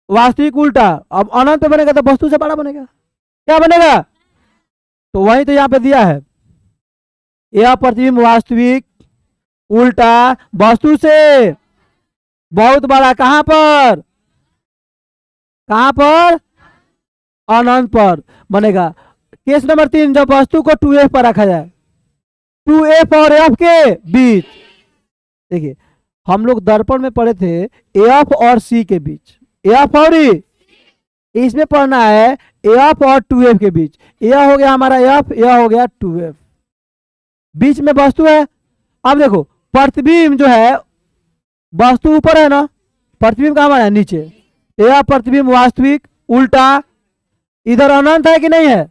वास्तविक उल्टा, अब अनंत बनेगा तो वस्तु से बड़ा बनेगा। क्या बनेगा? तो वही तो यहाँ पे दिया है, यह प्रतिबिंब वास्तविक उल्टा वस्तु से बहुत बड़ा। कहां पर? कहां पर? अनंत पर बनेगा। केस नंबर 3, जब वस्तु को 2f पर रखा जाए, 2f और f के बीच। देखिए हम लोग दर्पण में पढ़े थे एफ और सी के बीच, एफ और इसमें पढ़ना है एफ और 2f के बीच। यह हो गया हमारा एफ, यह हो गया 2f। बीच में वस्तु है। अब देखो प्रतिबिंब जो है, वस्तु ऊपर है ना, प्रतिबिंब कहाँ बना है, नीचे। यह प्रतिबिंब वास्तविक उल्टा इधर अनंत है कि नहीं है,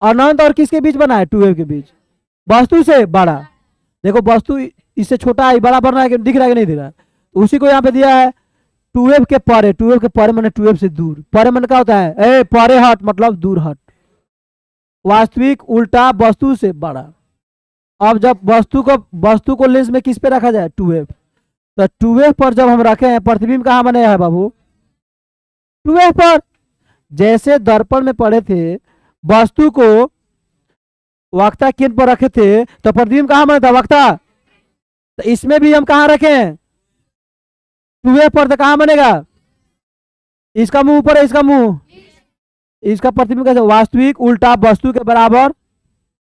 अनंत और किसके बीच बना है, 2f के बीच, वस्तु से बड़ा। देखो वस्तु इससे छोटा है, बड़ा बन रहा है कि दिख रहा है कि नहीं दिख रहा है, तो उसी को यहाँ पे दिया है 2f के परे। 2f के परे मैंने 2f से दूर, परे मैंने क्या होता है, ए परे हट मतलब दूर हट, वास्तविक उल्टा वस्तु से बड़ा। अब जब वस्तु को लेंस में किस पे रखा जाए, 2f, तो 2f पर जब हम रखे हैं, प्रतिबिंब कहाँ बने है बाबू, 2f पर। जैसे दर्पण में पढ़े थे वस्तु को वक्ता केंद्र पर रखे थे, तो प्रतिबिंब कहाँ बना था, वक्ता। तो इसमें भी हम कहाँ रखे हैं, 2f पर, तो कहाँ बनेगा, इसका मुंह ऊपर है, इसका मुंह, इसका प्रतिबिंब कैसे, वास्तविक उल्टा वस्तु के बराबर,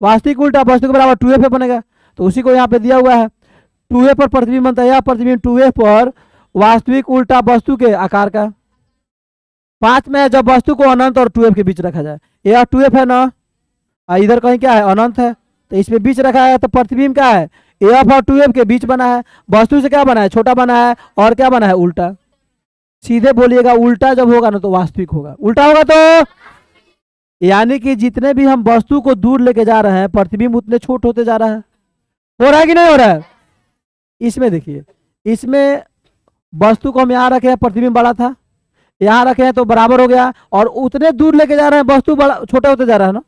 वास्तविक उल्टा वस्तु के बराबर 2f पे बनेगा। तो उसी को यहाँ पे दिया हुआ है, 2f पर प्रतिबिंब बनता है, यह प्रतिबिंब 2f पर वास्तविक उल्टा वस्तु के आकार का। 5 में जब वस्तु को अनंत और 2f के बीच रखा जाए, यह 2f है ना, इधर कहीं क्या है, अनंत है, तो इसमें बीच रखा है, तो प्रतिबिंब क्या है, f और 2f के बीच बना है, वस्तु से क्या बना है, छोटा बना है, और क्या बना है, उल्टा। सीधे बोलिएगा, उल्टा जब होगा ना तो वास्तविक होगा, उल्टा होगा तो, यानी कि जितने भी हम वस्तु को दूर लेके जा रहे हैं, प्रतिबिंब उतने छोट होते जा रहा है। हो रहा है कि नहीं हो रहा है। इसमें देखिए, इसमें वस्तु को हम यहाँ रखे हैं, प्रतिबिंब बड़ा था, यहाँ रखे हैं तो बराबर हो गया, और उतने दूर लेके जा रहे हैं, वस्तु बड़ा छोटा होते जा रहा है ना।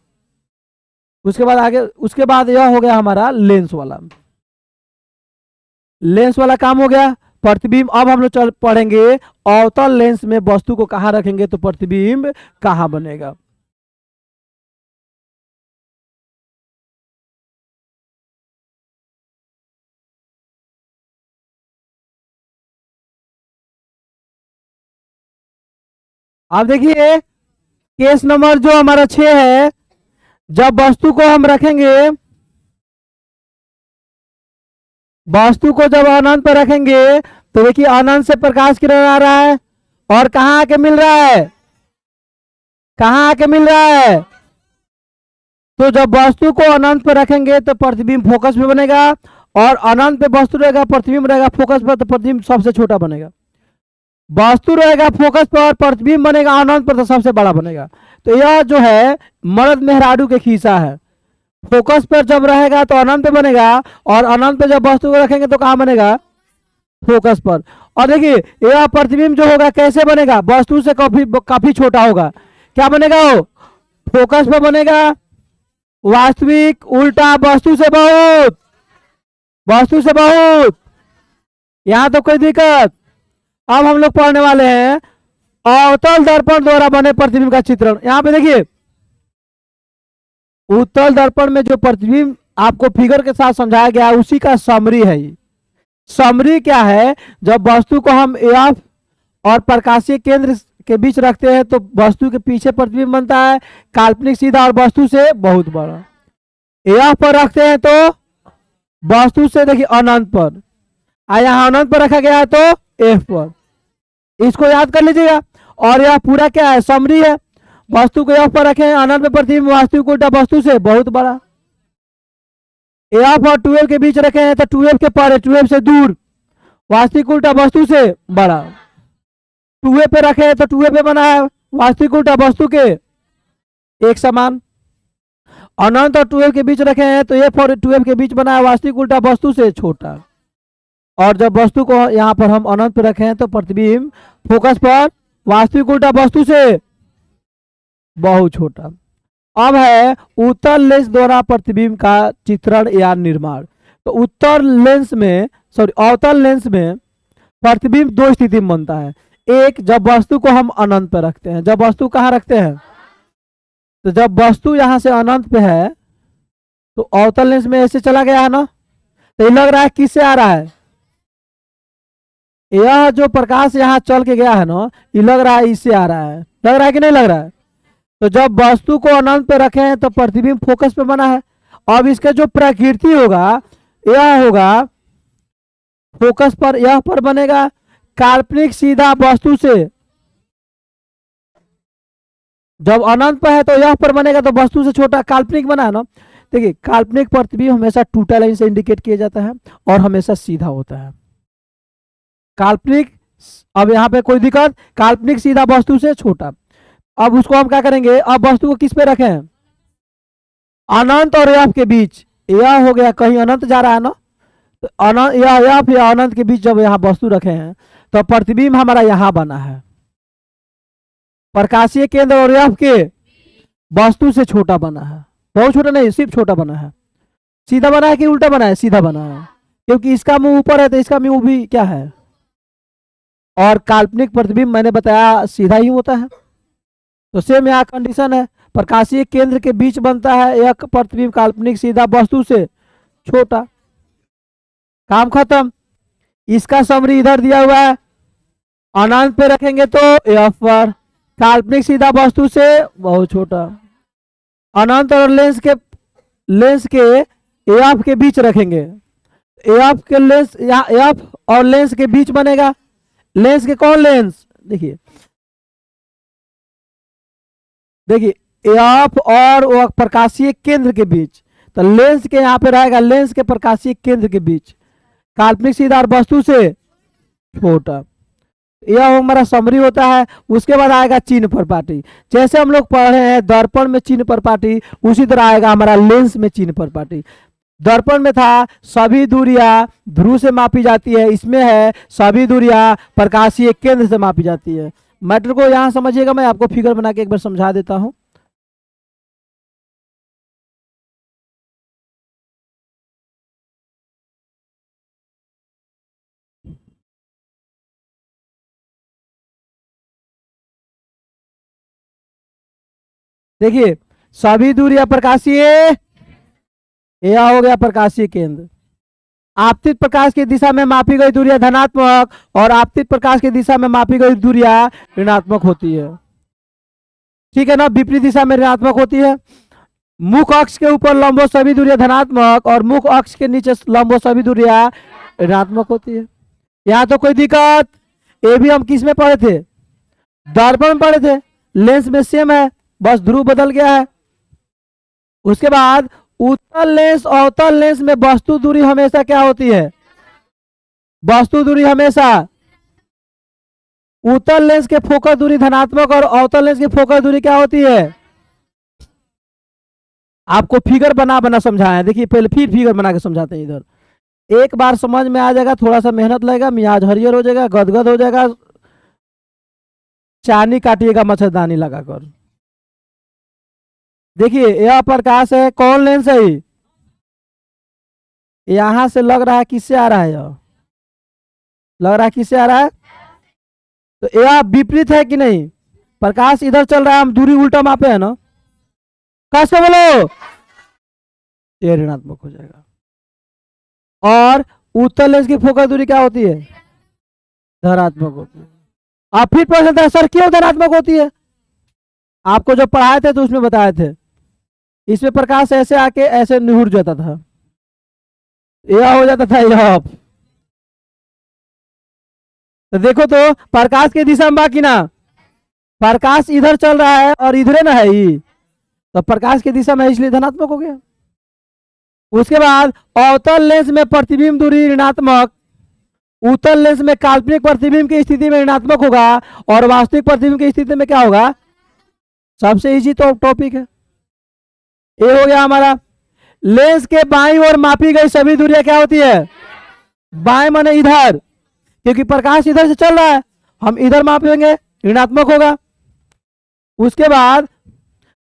उसके बाद आगे, उसके बाद यह हो गया हमारा लेंस वाला, लेंस वाला काम हो गया। प्रतिबिंब अब हम लोग पढ़ेंगे अवतल लेंस में वस्तु को कहाँ रखेंगे तो प्रतिबिंब कहाँ बनेगा। अब देखिए केस नंबर जो हमारा 6 है, जब वस्तु को हम रखेंगे, वस्तु को जब अनंत पर रखेंगे, तो देखिए अनंत से प्रकाश किरण आ रहा है, और कहाँ आके मिल रहा है, कहाँ आके मिल रहा है। तो जब वस्तु को अनंत पर रखेंगे तो प्रतिबिंब फोकस पे बनेगा, और अनंत पे वस्तु रहेगा, प्रतिबिंब रहेगा फोकस पर, तो प्रतिबिंब सबसे छोटा बनेगा। वस्तु रहेगा फोकस पर, प्रतिबिंब बनेगा अनंत पर, तो सबसे बड़ा बनेगा। तो यह जो है मर्द मेहरारू के खीसा है, फोकस पर जब रहेगा तो अनंत पे बनेगा, और अनंत पे जब वस्तु को रखेंगे तो कहाँ बनेगा, फोकस पर। और देखिए यह प्रतिबिंब जो होगा कैसे बनेगा, वस्तु से काफी छोटा होगा, क्या बनेगा वो, फोकस पर बनेगा, वास्तविक उल्टा वस्तु से बहुत, वस्तु से बहुत। यहां तो कोई दिक्कत। अब हम लोग पढ़ने वाले हैं अवतल दर्पण द्वारा बने प्रतिबिंब का चित्रण। यहां पे देखिए उत्तल दर्पण में जो प्रतिबिंब आपको फिगर के साथ समझाया गया है, उसी का समरी है ये। समरी क्या है, जब वस्तु को हम एफ और प्रकाशीय केंद्र के बीच रखते हैं तो वस्तु के पीछे प्रतिबिंब बनता है, काल्पनिक सीधा और वस्तु से बहुत बड़ा। एफ पर रखते हैं तो वस्तु से देखिए अनंत पर, यहाँ अनंत पर रखा गया है तो एफ पर, इसको याद कर लीजिएगा। और यह पूरा क्या है, समरी है। वस्तु को एफ पर रखे हैं, अनंत में प्रतिबिंब वास्तविक उल्टा वस्तु से बहुत बड़ा। एफ और 2f के बीच रखे हैं तो 2f के परे, 2f से दूर, वास्तविक उल्टा वस्तु से बड़ा। 2f पे रखे हैं तो 2f पे बना है, वास्तविक उल्टा वस्तु के एक समान। अनंत और 2f के बीच रखे हैं तो f और 2f के बीच बना है, वास्तविक उल्टा वस्तु से छोटा। और जब वस्तु को यहाँ पर हम अनंत पे रखे हैं तो प्रतिबिंब फोकस पर, वास्तविक उल्टा वस्तु से बहुत छोटा। अब है उत्तल लेंस द्वारा प्रतिबिंब का चित्रण या निर्माण। तो उत्तल लेंस में, सॉरी अवतल लेंस में प्रतिबिंब दो स्थिति में बनता है। एक, जब वस्तु को हम अनंत पर रखते हैं। जब वस्तु कहाँ रखते हैं, तो जब वस्तु यहां से अनंत पे है तो अवतल लेंस में ऐसे चला गया है ना, तो ये लग रहा है किससे आ रहा है, यह जो प्रकाश यहाँ चल के गया है ना, ये लग रहा है इससे आ रहा है, लग रहा है कि नहीं लग रहा है। तो जब वस्तु को अनंत पे रखे हैं तो प्रतिबिंब फोकस पे बना है। अब इसका जो प्रकृति होगा, यह होगा फोकस पर, यह पर बनेगा काल्पनिक सीधा वस्तु से। जब अनंत पर है तो यह पर बनेगा तो वस्तु से छोटा, काल्पनिक बना है ना, देखिए काल्पनिक प्रतिबिंब हमेशा टूटा लाइन से इंडिकेट किया जाता है और हमेशा सीधा होता है। काल्पनिक, अब यहाँ पे कोई दिक्कत, काल्पनिक सीधा वस्तु से छोटा। अब उसको हम क्या करेंगे, अब वस्तु को किस पे रखें, अनंत और एफ के बीच। यह हो गया, कहीं अनंत जा रहा है ना, तो अनंत या एफ या अनंत के बीच जब यहाँ वस्तु रखे हैं तो प्रतिबिंब हमारा यहाँ बना है। प्रकाशीय केंद्र और एफ के वस्तु से छोटा बना है, बहुत छोटा नहीं, सिर्फ छोटा बना है। सीधा बना है कि उल्टा बना है, सीधा बना है, क्योंकि इसका मुंह ऊपर है तो इसका मुंह भी क्या है। और काल्पनिक प्रतिबिंब मैंने बताया सीधा ही होता है। तो सेम यहाँ कंडीशन है, प्रकाशीय केंद्र के बीच बनता है यह प्रतिबिंब, काल्पनिक सीधा वस्तु से छोटा। काम खत्म। इसका समरी इधर दिया हुआ है, अनंत पे रखेंगे तो एफ पर, काल्पनिक सीधा वस्तु से बहुत छोटा। अनंत और लेंस के एफ के बीच रखेंगे, एफ के लेंस, यहाँ एफ और लेंस के बीच बनेगा। लेंस के कौन लेंस, देखिए एफ और वो प्रकाशीय केंद्र के बीच, तो लेंस के यहाँ पे रहेगा, लेंस के प्रकाशीय केंद्र के बीच, काल्पनिक सीधा और वस्तु से छोटा। यह हमारा समरी होता है। उसके बाद आएगा चिन्ह प्रपाटी। जैसे हम लोग पढ़े हैं दर्पण में चिन्ह प्रपाटी, उसी तरह आएगा हमारा लेंस में चिन्ह प्रपाटी। दर्पण में था सभी दूरियां ध्रुव से मापी जाती है, इसमें है सभी दूरियां प्रकाशीय केंद्र से मापी जाती है। मैटर को यहां समझिएगा, मैं आपको फिगर बना के एक बार समझा देता हूं। देखिए सभी दूरियां प्रकाशीय, यह हो गया प्रकाशीय केंद्र। आपतित प्रकाश की दिशा में मापी गई दूरियां धनात्मक और आपतित प्रकाश की दिशा में मापी गई दूरियां ऋणात्मक होती है, ठीक है ना। विपरीत दिशा में ऋणात्मक होती है। मुख अक्ष के ऊपर लंबो सभी दूरियां धनात्मक और मुख अक्ष के नीचे लंबो सभी दूरियां ऋणात्मक होती है। यहाँ तो कोई दिक्कत, ये भी हम किस में पढ़े थे, दर्पण में पढ़े थे। लेंस में सेम है, बस ध्रुव बदल गया है। उसके बाद उत्तल लेंस और अवतल लेंस में वस्तु दूरी हमेशा क्या होती है, वस्तु दूरी हमेशा उत्तल लेंस के फोकस दूरी धनात्मक और अवतल लेंस की फोकस दूरी क्या होती है। आपको फिगर बना समझाया, देखिए पहले फिर फिगर बना के समझाते हैं। इधर एक बार समझ में आ जाएगा, थोड़ा सा मेहनत लगेगा, मियाज हरियर हो जाएगा, गदगद हो जाएगा, चानी काटिएगा मच्छरदानी लगाकर। देखिए यह प्रकाश है, कौन लेंस है, यहां से लग रहा है किससे आ रहा है, यह लग रहा है किससे आ रहा है, तो यह विपरीत है कि नहीं। प्रकाश इधर चल रहा है, हम दूरी उल्टा मापे है ना, कस के बोलो, ये ऋणात्मक हो जाएगा। और उत्तल लेंस की फोकस दूरी क्या होती है, धनात्मक होती है। आप फिर प्रश्न, सर क्यों धनात्मक होती है, आपको जो पढ़ाए थे तो उसमें बताए थे, इसमें प्रकाश ऐसे आके ऐसे निहुर जाता था, यह हो जाता था यह। तो देखो तो प्रकाश की दिशा में बाकी ना, प्रकाश इधर चल रहा है और इधरे ना है ही, तो प्रकाश की दिशा में इसलिए धनात्मक हो गया। उसके बाद अवतल लेंस में प्रतिबिंब दूरी ऋणात्मक, उत्तल लेंस में काल्पनिक प्रतिबिंब की स्थिति में ऋणात्मक होगा और वास्तविक प्रतिबिंब की स्थिति में क्या होगा। सबसे इजी तो टॉपिक है, ये हो गया हमारा। लेंस के बाईं ओर मापी गई सभी दूरियां क्या होती है, बाएं माने इधर, क्योंकि प्रकाश इधर से चल रहा है, हम इधर मापेंगे ऋणात्मक होगा। उसके बाद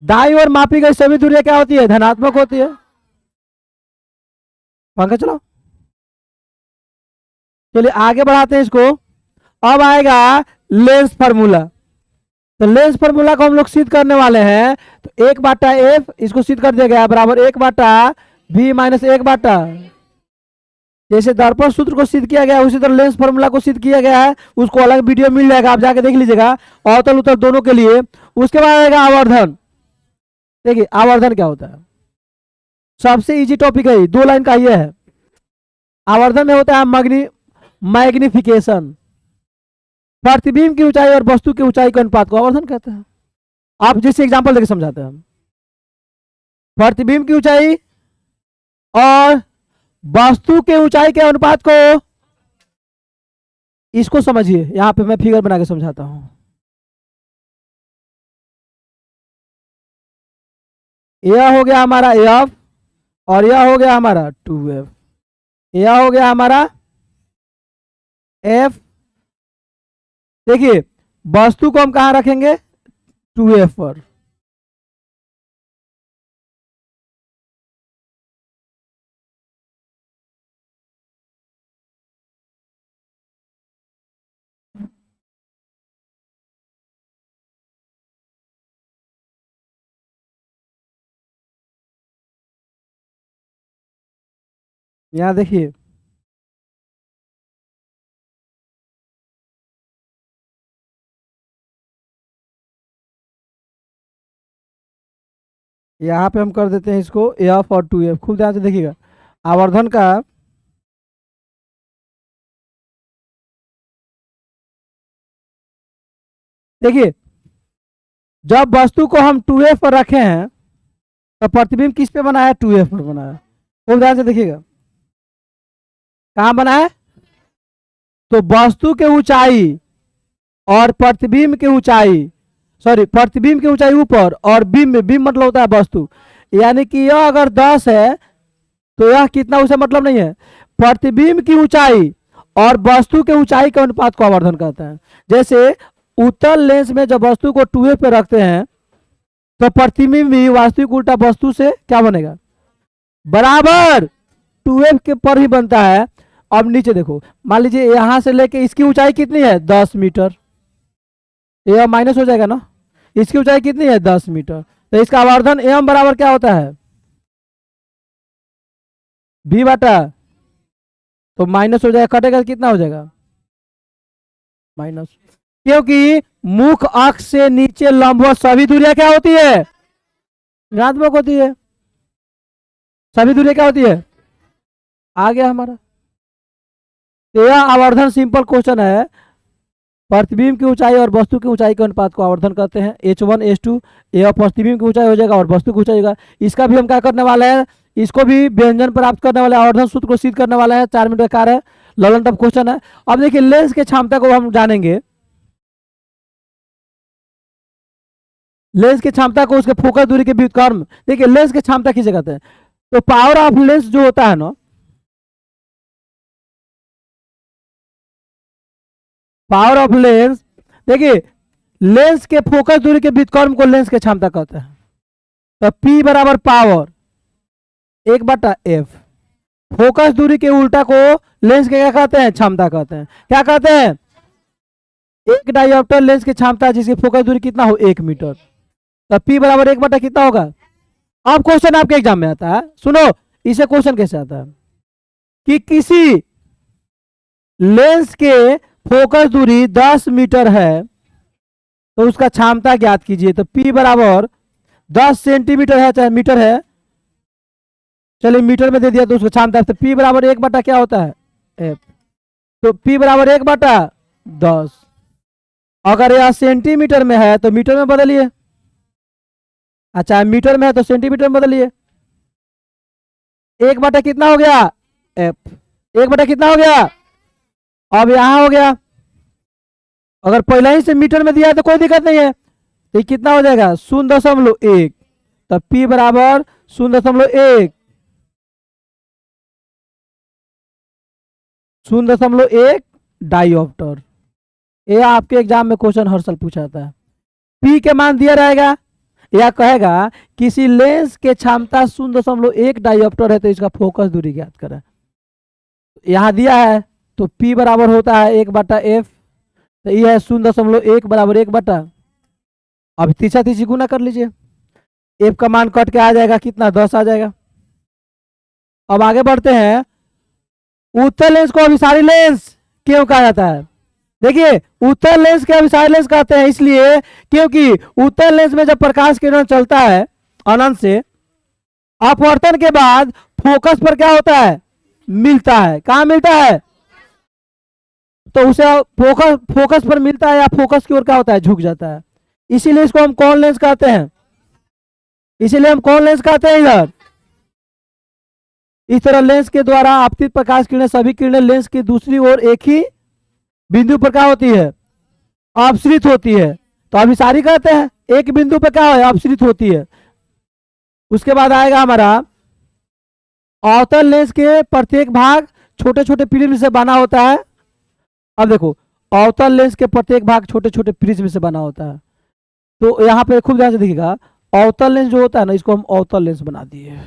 दाईं ओर मापी गई सभी दूरियां क्या होती है, धनात्मक होती है। पंखा चलाओ, चलिए आगे बढ़ाते हैं इसको। अब आएगा लेंस फार्मूला। तो लेंस फार्मूला को हम लोग सिद्ध करने वाले हैं। तो 1/f इसको सिद्ध कर दिया गया बराबर 1/v माइनस 1/, जैसे दर्पण सूत्र को सिद्ध किया गया उसी तरह लेंस फार्मूला को सिद्ध किया गया है। उसको अलग वीडियो मिल जाएगा, आप जाके देख लीजिएगा, अवतल उत्तल दोनों के लिए। उसके बाद आएगा आवर्धन। देखिए आवर्धन क्या होता है, सबसे इजी टॉपिक है, 2 लाइन का ये है। आवर्धन में होता है मैग्निफिकेशन, प्रतिबिंब की ऊंचाई और वस्तु की ऊंचाई के अनुपात को आवर्धन कहते हैं। आप जिस एग्जांपल देके समझाते हैं, प्रतिबिंब की ऊंचाई और वस्तु के ऊंचाई के अनुपात को, इसको समझिए, यहां पे मैं फिगर बना के समझाता हूं। यह हो गया हमारा एफ और यह हो गया हमारा 2f। यह हो गया हमारा एफ। देखिए वस्तु को हम कहां रखेंगे, 2f पर। यहां देखिए यहाँ पे हम कर देते हैं इसको एफ और 2f। खूब ध्यान से देखिएगा आवर्धन का, देखिए जब वस्तु को हम 2f पर रखे हैं तो प्रतिबिंब किस पे बना है, 2f पर बना है। खूब ध्यान से देखिएगा कहाँ बना है, तो वस्तु के ऊंचाई और प्रतिबिंब की ऊंचाई, सॉरी प्रतिबिंब की ऊंचाई ऊपर और बिंब, बिंब मतलब होता है वस्तु, यानी कि यह अगर 10 है तो यह कितना, उसे मतलब नहीं है। प्रतिबिंब की ऊंचाई और वस्तु के ऊंचाई के अनुपात को आवर्धन कहते हैं। जैसे उत्तल लेंस में जब वस्तु को 2f पे रखते हैं तो प्रतिबिंब भी वास्तविक उल्टा वस्तु से क्या बनेगा, बराबर 2f के पर ही बनता है। अब नीचे देखो, मान लीजिए यहां से लेके इसकी ऊंचाई कितनी है, 10 मीटर, यह माइनस हो जाएगा ना, इसकी ऊंचाई कितनी है, 10 मीटर, तो इसका आवर्धन एम बराबर क्या होता है, बी बटा, तो माइनस हो जाएगा, कटेगा तो कितना हो जाएगा, माइनस। क्योंकि मुख अक्ष से नीचे लंबवत सभी दूरियां क्या होती है, ऋणात्मक होती है। सभी दूरियां क्या होती है, आ गया हमारा। तो यह आवर्धन सिंपल क्वेश्चन है। प्रतिबिंब की ऊंचाई और वस्तु की ऊंचाई के अनुपात को आवर्धन करते हैं, h1 h2। यह प्रतिबिंब की ऊंचाई हो जाएगा और वस्तु की ऊंचाई होगा। इसका भी हम क्या करने वाले हैं, इसको भी व्यंजन प्राप्त करने वाले, आवर्धन सूत्र को सिद्ध करने वाले हैं। 4 मिनट का कार्य है, ललन टफ क्वेश्चन है। अब देखिए लेंस की क्षमता को हम जानेंगे, लेंस की क्षमता को उसके फोकस दूरी के व्युत्क्रम। देखिए लेंस की क्षमता किसे कहते हैं, तो पावर ऑफ लेंस जो होता है ना, पावर ऑफ लेंस, देखिए लेंस के फोकस दूरी के व्युत्क्रम को लेंस की क्षमता कहते हैं। तो P बराबर पावर 1/f। फोकस दूरी के उल्टा को लेंस के क्या कहते हैं, क्षमता कहते हैं। क्या कहते हैं, एक डायोप्टर लेंस की क्षमता जिसकी फोकस दूरी कितना हो, 1 मीटर। तो P बराबर 1 बटा कितना होगा। अब क्वेश्चन आपके एग्जाम में आता है, सुनो इसे क्वेश्चन कैसे आता है कि किसी लेंस के फोकस दूरी 10 मीटर है तो उसका क्षमता ज्ञात कीजिए। तो P बराबर 10 सेंटीमीटर है चाहे मीटर है, चलिए मीटर में दे दिया तो उसका क्षमता, तो P बराबर 1 बटा क्या होता है, F। तो P बराबर 1/10। अगर यह सेंटीमीटर में है तो मीटर में बदलिए, अच्छा मीटर में है तो सेंटीमीटर में बदलिए। 1 बटा कितना हो गया, F। 1 बटा कितना हो गया, अब यहां हो गया। अगर पहले ही से मीटर में दिया है तो कोई दिक्कत नहीं है, तो ये कितना हो जाएगा, 0.1। तो P बराबर 0.1, 0.1 डायोप्टर। ये आपके एग्जाम में क्वेश्चन हर साल पूछा जाता है। P के मान दिया रहेगा, या कहेगा किसी लेंस के क्षमता 0.1 डायोप्टर है तो इसका फोकस दूरी ज्ञात करें। यहां दिया है तो P बराबर होता है 1/f, तो ये है 0.1 बराबर 1 बटा, अब तीसरा तीसरी गुना कर लीजिए, f का मान कट के आ जाएगा कितना, 10 आ जाएगा। अब आगे बढ़ते हैं, उत्तल लेंस को अभिसारी लेंस क्यों कहा जाता है। देखिए उत्तल लेंस के अभिसारी लेंस कहते हैं इसलिए क्योंकि उत्तल लेंस में जब प्रकाश किरण चलता है अनंत से, अपवर्तन के बाद फोकस पर क्या होता है, मिलता है। कहां मिलता है, तो उसे फोकस पर मिलता है या फोकस की ओर क्या होता है, झुक जाता है। इसीलिए इसको हम कौन लेंस कहते हैं, इसीलिए हम कौन लेंस कहते हैं इधर, इस तरह लेंस के द्वारा आपतित प्रकाश किरणें सभी किरणें लेंस की दूसरी ओर एक ही बिंदु पर क्या होती है, अपसरित होती है। तो अभिसारी कहते हैं एक बिंदु पर क्या है, अपसरित होती है। उसके बाद आएगा हमारा अवतल लेंस के प्रत्येक भाग छोटे छोटे प्रिज्म से बना होता है। अब देखो अवतल लेंस के प्रत्येक भाग छोटे छोटे प्रिज्म से बना होता है। तो यहाँ पे खूब ध्यान से देखिएगा, अवतल लेंस जो होता है ना, इसको हम अवतल लेंस बना दिए।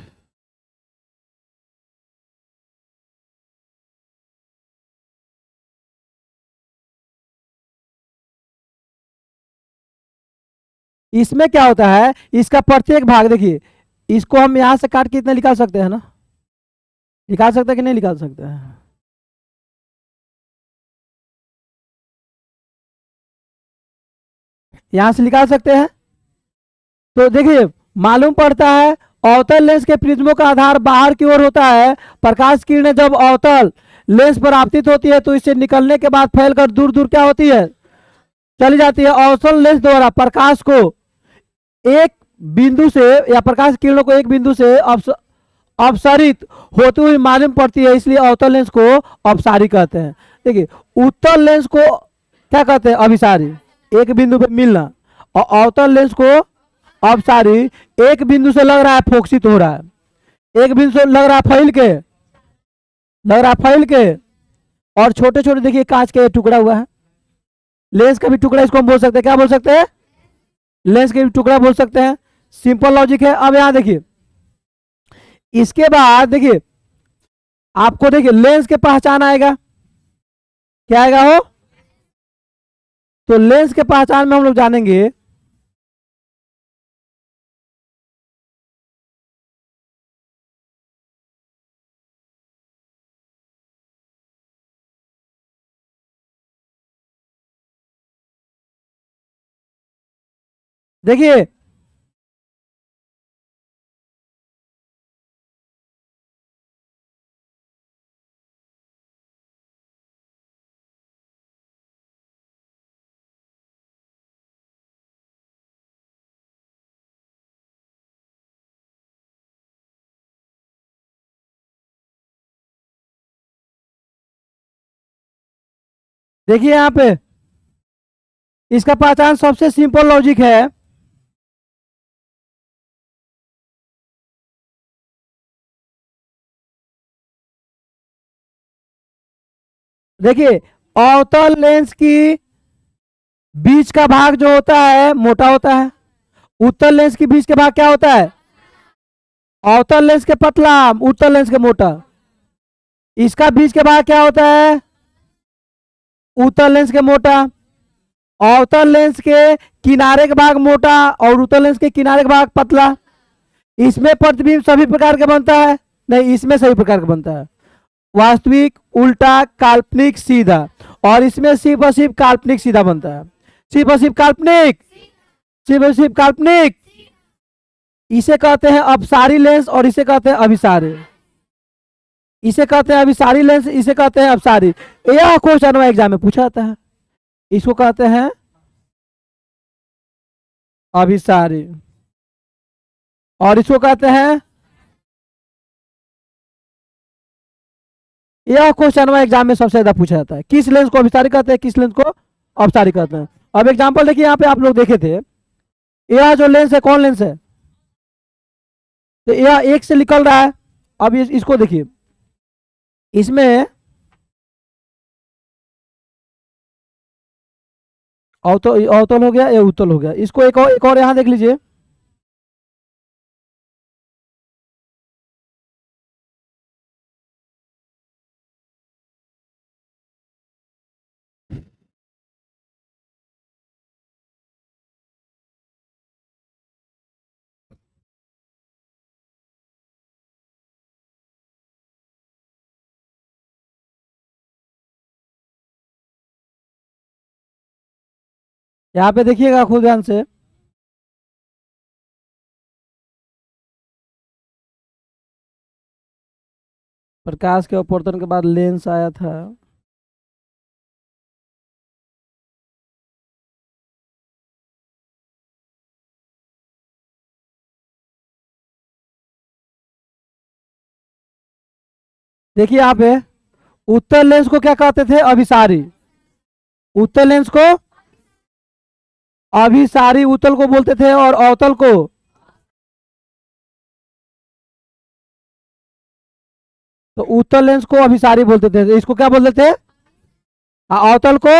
इसमें क्या होता है, इसका प्रत्येक भाग देखिए, इसको हम यहां से काट के इतना निकाल सकते हैं ना, निकाल सकते हैं कि नहीं निकाल सकते हैं? यहां से निकाल सकते हैं। तो देखिए मालूम पड़ता है अवतल लेंस के प्रिज्मों का आधार बाहर की ओर होता है। प्रकाश किरणें जब अवतल लेंस पर आपतित होती है तो इससे निकलने के बाद फैलकर दूर दूर क्या होती है, चली जाती है। अवतल लेंस द्वारा प्रकाश को एक बिंदु से या प्रकाश किरणों को एक बिंदु से अपसारित होती हुई मालूम पड़ती है, इसलिए अवतल लेंस को अपसारी कहते हैं। देखिए उत्तल लेंस को क्या कहते हैं, अभिसारी, एक बिंदु पे मिलना। और अवतल लेंस को अपसारी, एक बिंदु से लग रहा है फोकसित हो रहा है, एक बिंदु से लग रहा है फैल के, लग रहा है फैल के। और छोटे छोटे देखिए कांच के टुकड़ा हुआ है, लेंस का भी टुकड़ा इसको हम बोल सकते हैं, क्या बोल सकते हैं, लेंस के भी टुकड़ा बोल सकते हैं। सिंपल लॉजिक है। अब यहां देखिए, इसके बाद देखिए आपको देखिए लेंस के पहचान आएगा, क्या आएगा हो, तो लेंस के पहचान में हम लोग जानेंगे। देखिए देखिए यहां पे इसका पहचान सबसे सिंपल लॉजिक है। देखिए अवतल लेंस की बीच का भाग जो होता है मोटा होता है, उत्तल लेंस के बीच के भाग क्या होता है, अवतल लेंस के पतला, उत्तल लेंस के मोटा। इसका बीच के भाग क्या होता है, उत्तल लेंस के मोटा। अवतल लेंस के किनारे के भाग मोटा और उत्तल लेंस के किनारे के भाग पतला। इसमें प्रतिबिंब सभी प्रकार का बनता है, नहीं इसमें सभी प्रकार का बनता है, वास्तविक, उल्टा, काल्पनिक, सीधा। और इसमें सिर्फ और सिर्फ काल्पनिक सीधा बनता है, सिर्फ और सिर्फ काल्पनिक, सिर्फ और सिर्फ काल्पनिक। इसे कहते हैं अपसारी लेंस और इसे कहते हैं अभिसारी। इसे कहते हैं अभिसारी लेंस, इसे कहते हैं अपसारी। यह क्वेश्चन एग्जाम में पूछा जाता है। इसको कहते हैं अभिसारी और इसको कहते हैं, यह क्वेश्चन एग्जाम में सबसे ज्यादा पूछा जाता है, किस लेंस को अभिसारी कहते हैं, किस लेंस को अपसारी कहते हैं। अब एग्जांपल देखिए, यहाँ पे आप लोग देखे थे, यह जो लेंस है कौन लेंस है, तो यह एक से निकल रहा है। अब इसको देखिए, इसमें अवतल अवतल हो गया या उत्तल हो गया। इसको एक और यहां देख लीजिए, यहाँ पे देखिएगा खुद ध्यान से, प्रकाश के अपवर्तन के बाद लेंस आया था। देखिए यहाँ पे उत्तर लेंस को क्या कहते थे? अभिसारी। उत्तर लेंस को अभिसारी उत्तल को बोलते थे, और अवतल को तो उत्तर लेंस को अभिसारी बोलते थे। इसको क्या बोलते थे? अवतल को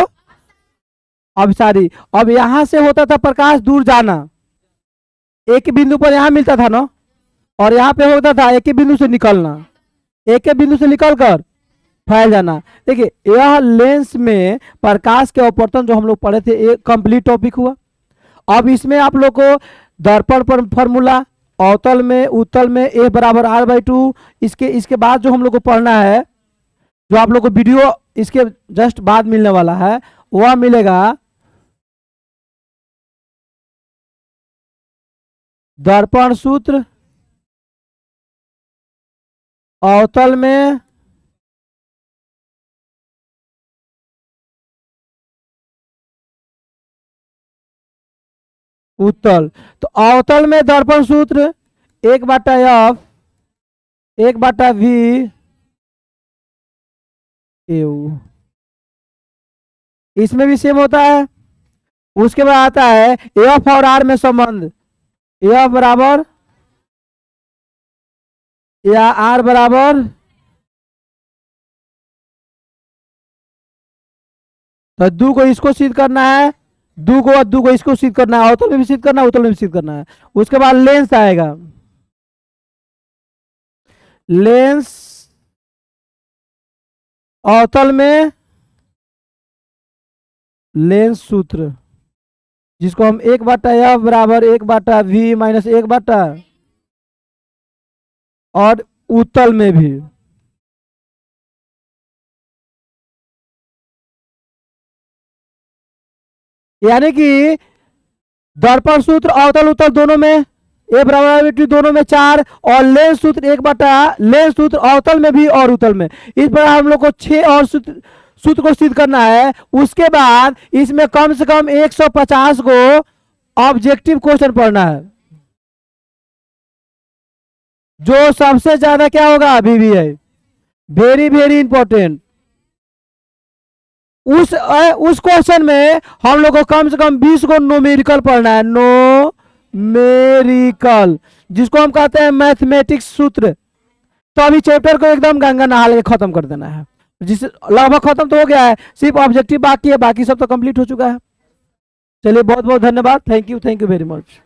अभिसारी। अब यहां से होता था प्रकाश दूर जाना, एक ही बिंदु पर यहां मिलता था ना, और यहां पे होता था एक ही बिंदु से निकलना, एक ही बिंदु से निकलकर फैल जाना। देखिए यह लेंस में प्रकाश के अपवर्तन जो हम लोग पढ़े थे, एक कंप्लीट टॉपिक हुआ। अब इसमें आप लोग को दर्पण पर फॉर्मूला, अवतल में उत्तल में A बराबर R/2, इसके बाद जो हम लोग को पढ़ना है, जो आप लोग को वीडियो इसके जस्ट बाद मिलने वाला है, वह मिलेगा दर्पण सूत्र, अवतल में उत्तल। तो अवतल में दर्पण सूत्र 1/F 1/V एव, इसमें भी सेम होता है। उसके बाद आता है F और R में संबंध, F बराबर या R बराबर, तो दू को इसको सिद्ध करना है, दू को इसको सिद्ध करना है, अवतल में भी सिद्ध करना है, उत्तल में भी सिद्ध करना है। उसके बाद लेंस आएगा, लेंस अवतल में लेंस सूत्र, जिसको हम 1/F बराबर 1/V माइनस 1/, और उत्तल में भी यानी कि दर्पण सूत्र अवतल उत्तल दोनों में A बराबर दोनों में 4, और लेंस सूत्र 1/, लेंस सूत्र अवतल में भी और उत्तल में। इस पर हम लोग को 6 और सूत्र को सिद्ध करना है। उसके बाद इसमें कम से कम 150 को ऑब्जेक्टिव क्वेश्चन पढ़ना है, जो सबसे ज्यादा क्या होगा? VVI, very very important. उस क्वेश्चन में हम लोग को कम से कम 20 को न्यूमेरिकल पढ़ना है, न्यूमेरिकल, जिसको हम कहते हैं मैथमेटिक्स सूत्र। तो अभी चैप्टर को एकदम गंगा नहा के खत्म कर देना है, जिससे लगभग खत्म तो हो गया है, सिर्फ ऑब्जेक्टिव बाकी है, बाकी सब तो कंप्लीट हो चुका है। चलिए बहुत बहुत धन्यवाद, थैंक यू वेरी मच।